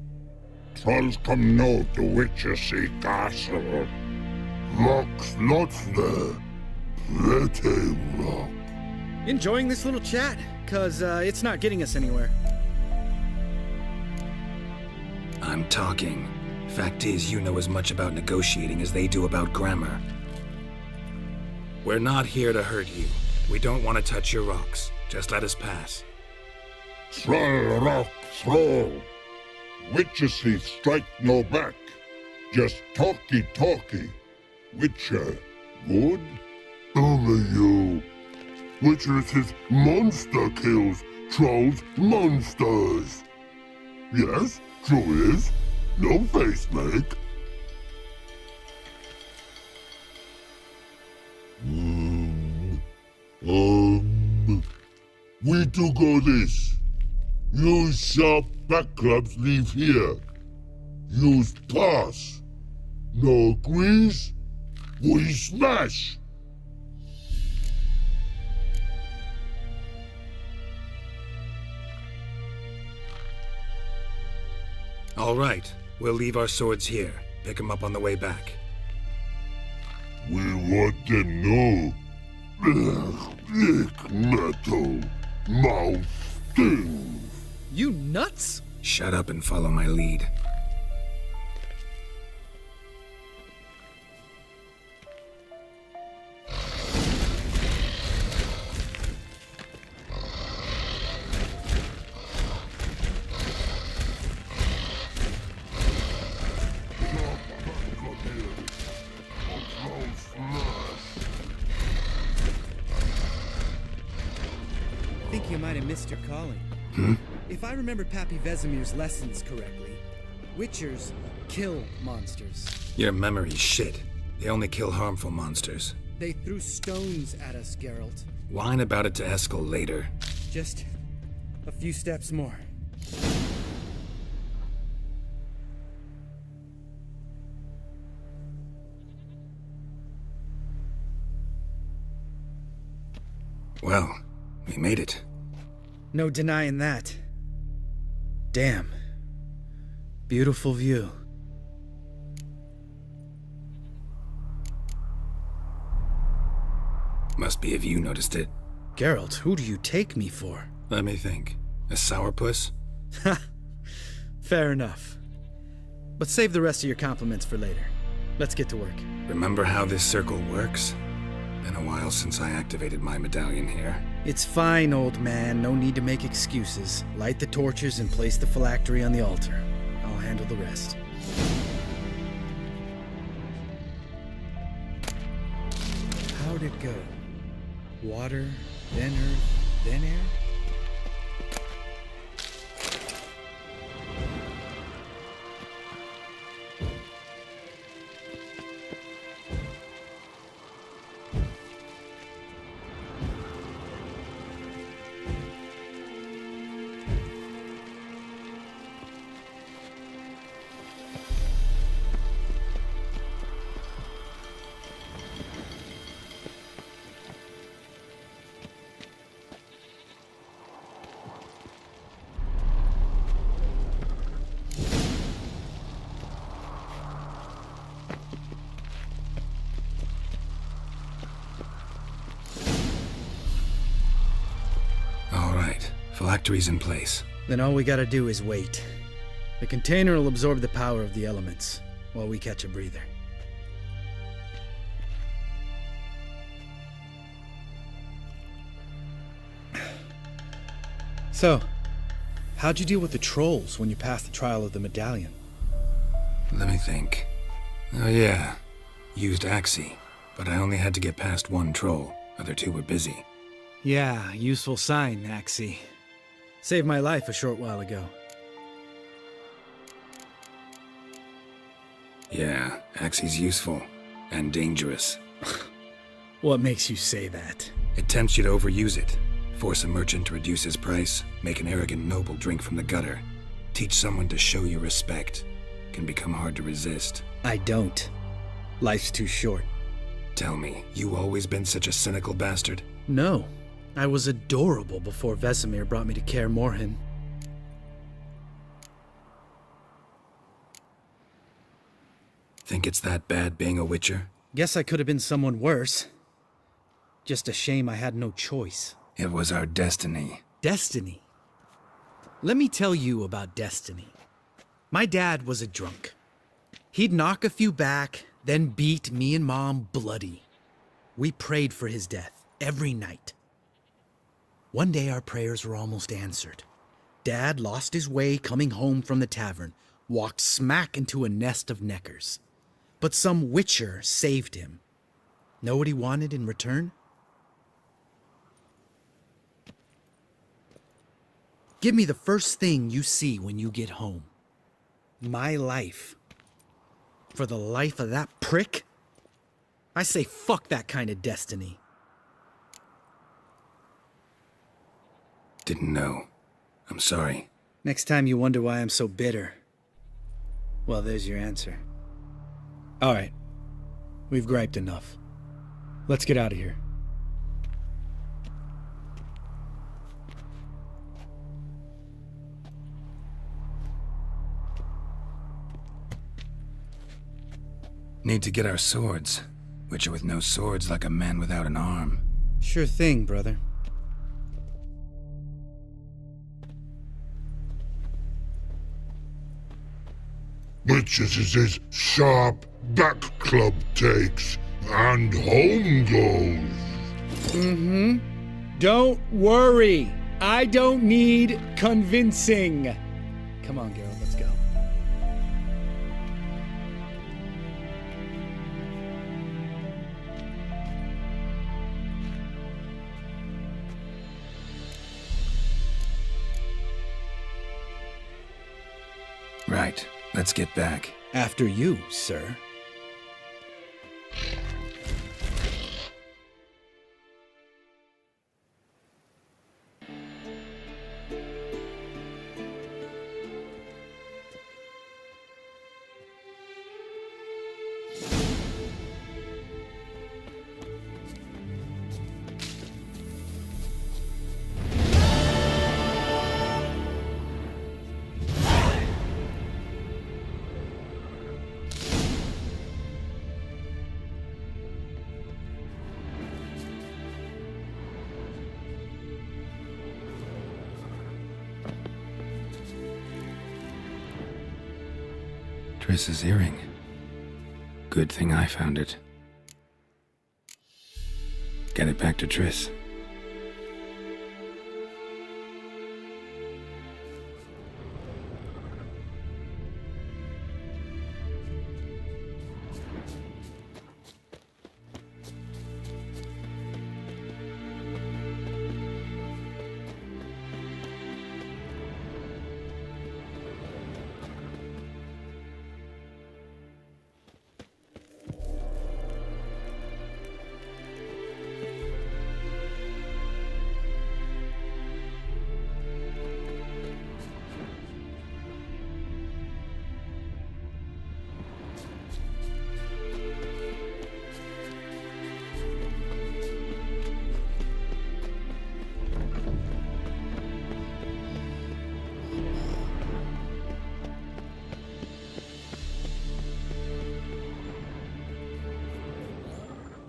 trolls come no to Witchersea Castle. Rocks lots there. Pretty rock. Enjoying this little chat? 'Cause it's not getting us anywhere. I'm talking. Fact is, you know as much about negotiating as they do about grammar. We're not here to hurt you. We don't want to touch your rocks. Just let us pass. Troll rock throw. Witchersea strike no back. Just talky. Witcher, good? Only you. Witchersea monster kills trolls monsters. Yes, true is. No face make. We do go this. Use sharp back clubs leave here. Use pass. No agrees? We smash. All right. We'll leave our swords here. Pick them up on the way back. We want them know. Lick metal. Mouth stings. You nuts? Shut up and follow my lead. I think you might have missed your calling. If I remember Pappy Vesemir's lessons correctly, Witchers kill monsters. Your memory's shit. They only kill harmful monsters. They threw stones at us, Geralt. Whine about it to Eskel later. Just a few steps more. Well, we made it. No denying that. Damn. Beautiful view. Must be if you noticed it. Geralt, who do you take me for? Let me think. A sourpuss? Ha! Fair enough. But save the rest of your compliments for later. Let's get to work. Remember how this circle works? Been a while since I activated my medallion here. It's fine, old man. No need to make excuses. Light the torches and place the phylactery on the altar. I'll handle the rest. How'd it go? Water, then earth, then air? Phylactery's in place. Then all we gotta do is wait. The container will absorb the power of the elements, while we catch a breather. So, how'd you deal with the trolls when you passed the trial of the medallion? Let me think. Oh yeah, used Axii, but I only had to get past one troll. Other two were busy. Yeah, useful sign, Axii. Saved my life a short while ago. Yeah, Axii's useful. And dangerous. What makes you say that? It tempts you to overuse it. Force a merchant to reduce his price. Make an arrogant noble drink from the gutter. Teach someone to show you respect. Can become hard to resist. I don't. Life's too short. Tell me, you always been such a cynical bastard? No. I was adorable before Vesemir brought me to Kaer Morhen. Think it's that bad being a Witcher? Guess I could have been someone worse. Just a shame I had no choice. It was our destiny. Destiny? Let me tell you about destiny. My dad was a drunk. He'd knock a few back, then beat me and Mom bloody. We prayed for his death every night. One day our prayers were almost answered. Dad lost his way coming home from the tavern, walked smack into a nest of neckers. But some Witcher saved him. Know what he wanted in return? Give me the first thing you see when you get home. My life. For the life of that prick? I say fuck that kind of destiny. Didn't know. I'm sorry. Next time you wonder why I'm so bitter, well, there's your answer. All right. We've griped enough. Let's get out of here. Need to get our swords. Witcher with no swords like a man without an arm. Sure thing, brother. Witches is his sharp back club takes, and home goes. Mm-hmm. Don't worry. I don't need convincing. Come on, Geralt, let's go. Right. Let's get back. After you, sir. Triss's earring. Good thing I found it. Get it back to Triss.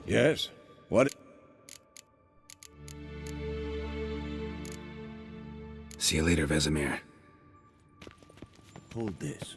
Yes? What? See you later, Vesemir. Hold this.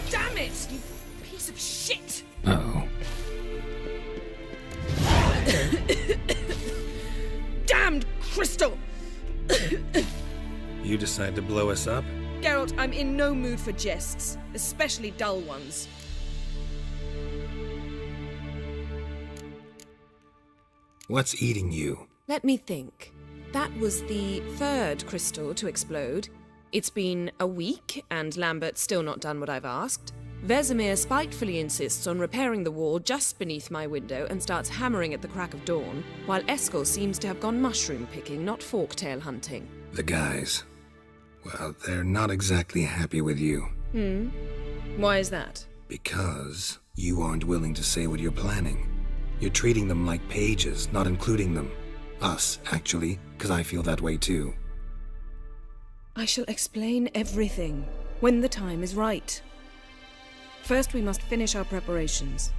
Damn it, you piece of shit! Uh-oh. Damned crystal! You decide to blow us up? Geralt, I'm in no mood for jests, especially dull ones. What's eating you? Let me think. That was the third crystal to explode. It's been a week, and Lambert's still not done what I've asked. Vesemir spitefully insists on repairing the wall just beneath my window and starts hammering at the crack of dawn, while Eskel seems to have gone mushroom picking, not forktail hunting. The guys. Well, they're not exactly happy with you. Why is that? Because you aren't willing to say what you're planning. You're treating them like pages, not including them. Us, actually, because I feel that way too. I shall explain everything when the time is right. First, we must finish our preparations.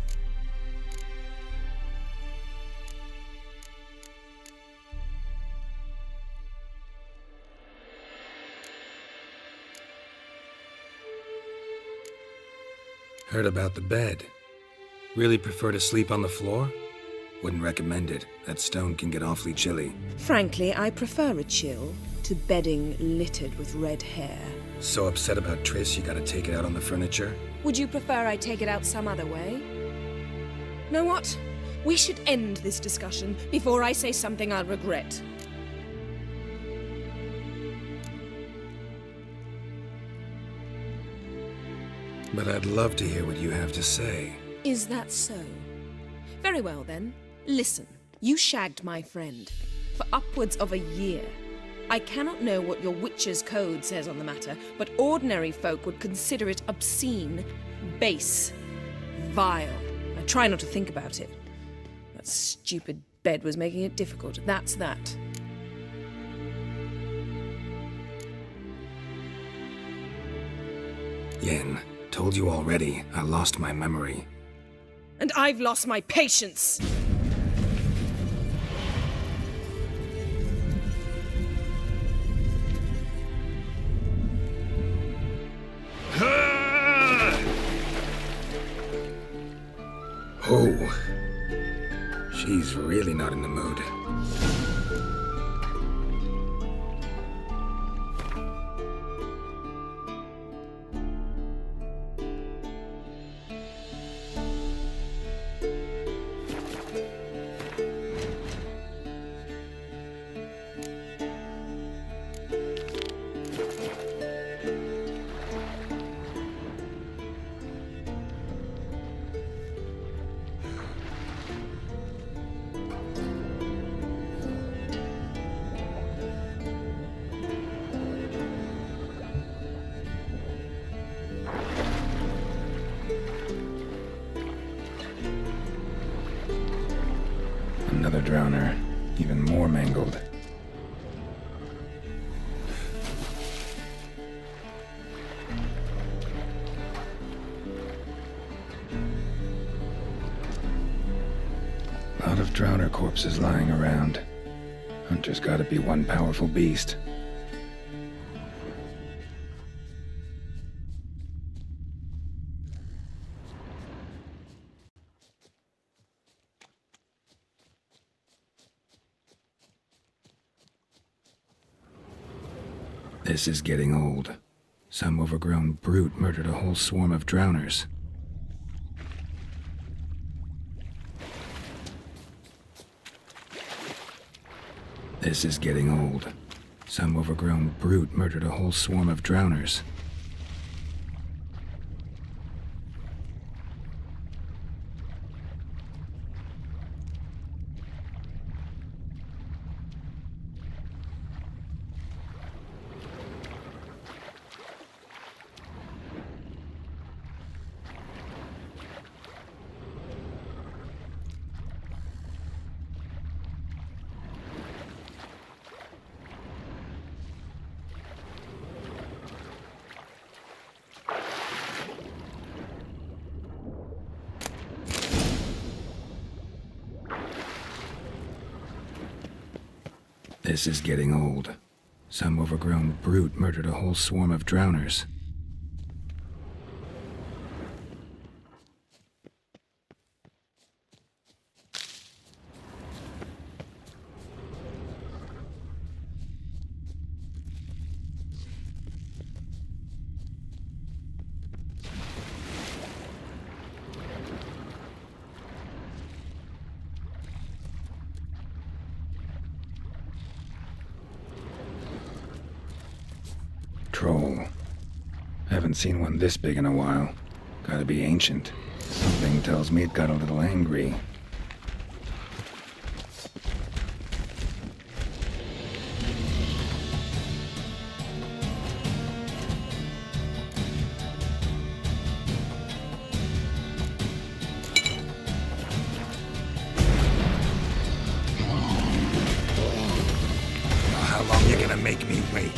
Heard about the bed. Really prefer to sleep on the floor? Wouldn't recommend it. That stone can get awfully chilly. Frankly, I prefer a chill to bedding littered with red hair. So upset about Triss you gotta take it out on the furniture? Would you prefer I take it out some other way? Know what? We should end this discussion before I say something I'll regret. But I'd love to hear what you have to say. Is that so? Very well then. Listen, you shagged my friend for upwards of a year. I cannot know what your witch's code says on the matter, but ordinary folk would consider it obscene, base, vile. I try not to think about it. That stupid bed was making it difficult. That's that. Yen, told you already, I lost my memory. And I've lost my patience! Oh, she's really not in the mood. Another drowner, even more mangled. Lot of drowner corpses lying around. Hunter's gotta be one powerful beast. This is getting old. Some overgrown brute murdered a whole swarm of drowners. This is getting old. Some overgrown brute murdered a whole swarm of drowners. This is getting old. Some overgrown brute murdered a whole swarm of drowners. Troll. Haven't seen one this big in a while. Gotta be ancient. Something tells me it got a little angry. How long you gonna make me wait?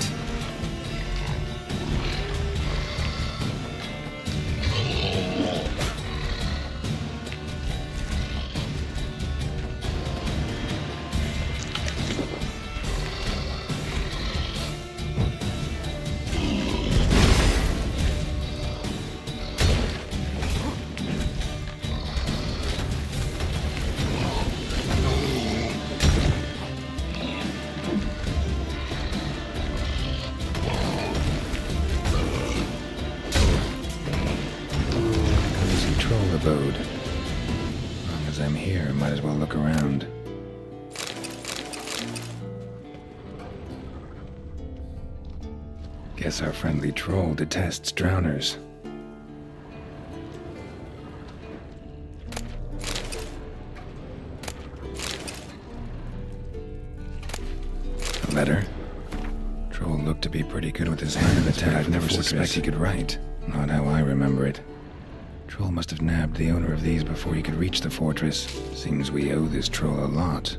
Abode. As long as I'm here, might as well look around. Guess our friendly troll detests drowners. letter. Troll looked to be pretty good with his hand of attack. I'd never suspect he could write. Not how I remember it. Troll must have nabbed the owner of these before he could reach the fortress. Seems we owe this troll a lot.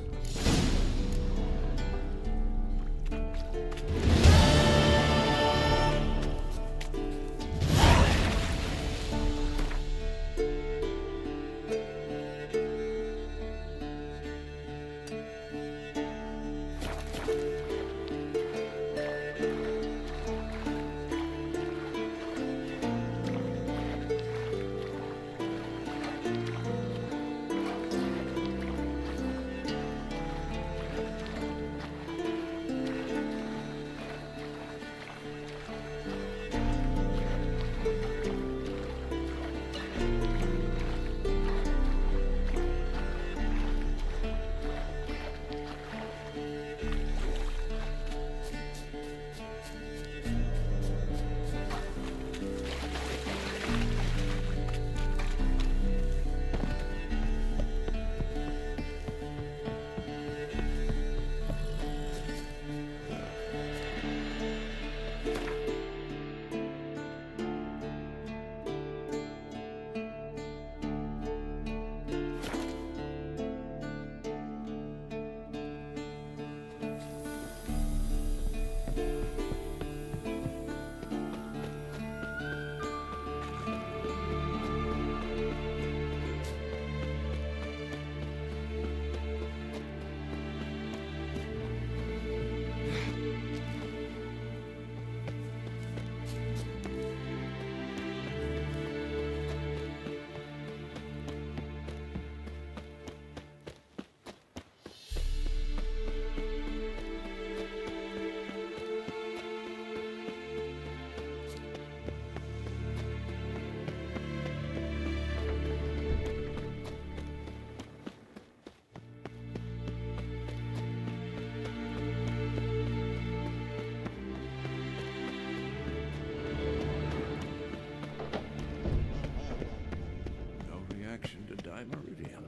Meridian.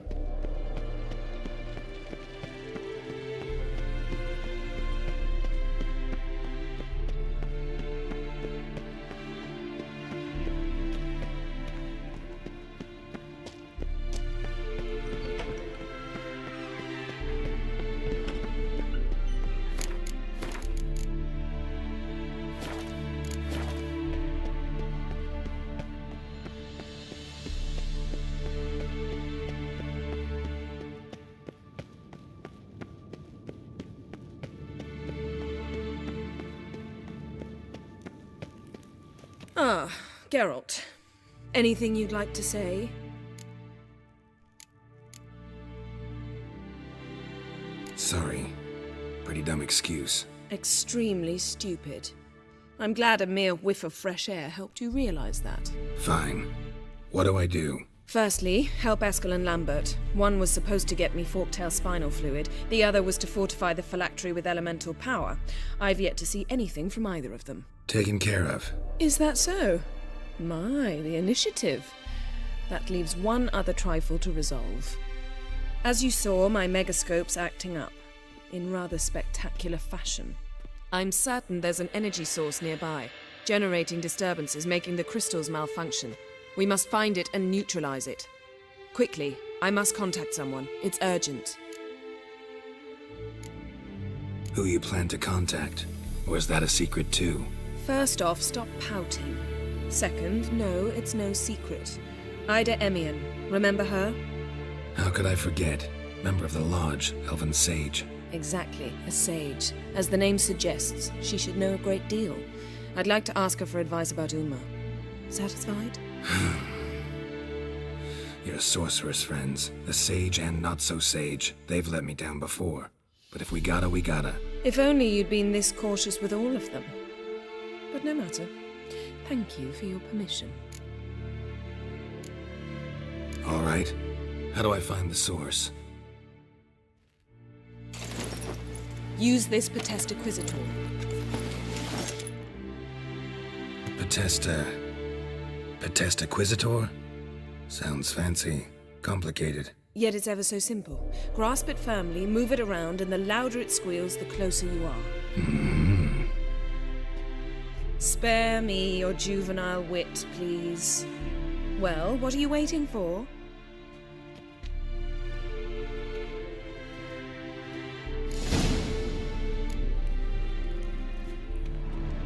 Ah, Geralt. Anything you'd like to say? Sorry. Pretty dumb excuse. Extremely stupid. I'm glad a mere whiff of fresh air helped you realize that. Fine. What do I do? Firstly, help Eskel and Lambert. One was supposed to get me Forktail spinal fluid, the other was to fortify the phylactery with elemental power. I've yet to see anything from either of them. Taken care of. Is that so? My, the initiative. That leaves one other trifle to resolve. As you saw, my megascope's acting up, in rather spectacular fashion. I'm certain there's an energy source nearby, generating disturbances, making the crystals malfunction. We must find it and neutralize it. Quickly, I must contact someone. It's urgent. Who you plan to contact? Or is that a secret too? First off, stop pouting. Second, no, it's no secret. Ida Emian. Remember her? How could I forget? Member of the Lodge, Elven Sage. Exactly, a sage. As the name suggests, she should know a great deal. I'd like to ask her for advice about Uma. Satisfied? Your sorceress friends, the sage and not-so-sage, they've let me down before. But if we gotta, we gotta. If only you'd been this cautious with all of them. But no matter. Thank you for your permission. All right. How do I find the source? Use this Potesta Quisitor. Potesta Quisitor? Sounds fancy. Complicated. Yet it's ever so simple. Grasp it firmly, move it around, and the louder it squeals, the closer you are. Spare me your juvenile wit, please. Well, what are you waiting for?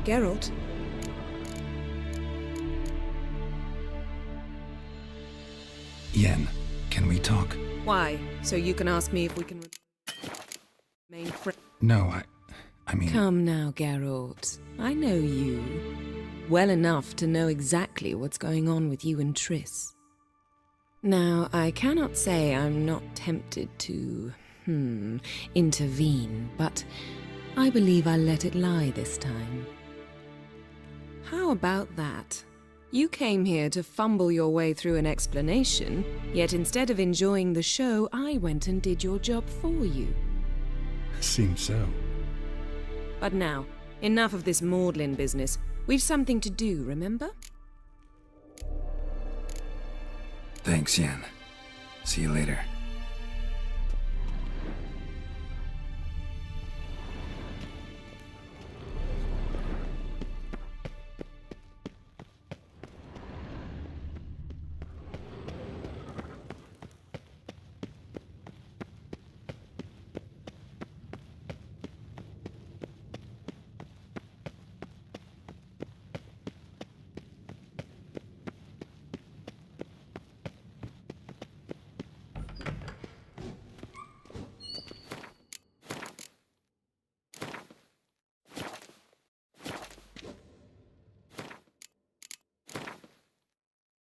Geralt? Yen, can we talk? Why? So you can ask me if we can remain friends? No, I mean... Come now, Geralt. I know you. Well enough to know exactly what's going on with you and Triss. Now, I cannot say I'm not tempted to, intervene, but I believe I'll let it lie this time. How about that? You came here to fumble your way through an explanation, yet instead of enjoying the show, I went and did your job for you. Seems so. But now, enough of this maudlin business. We've something to do, remember? Thanks, Yen. See you later.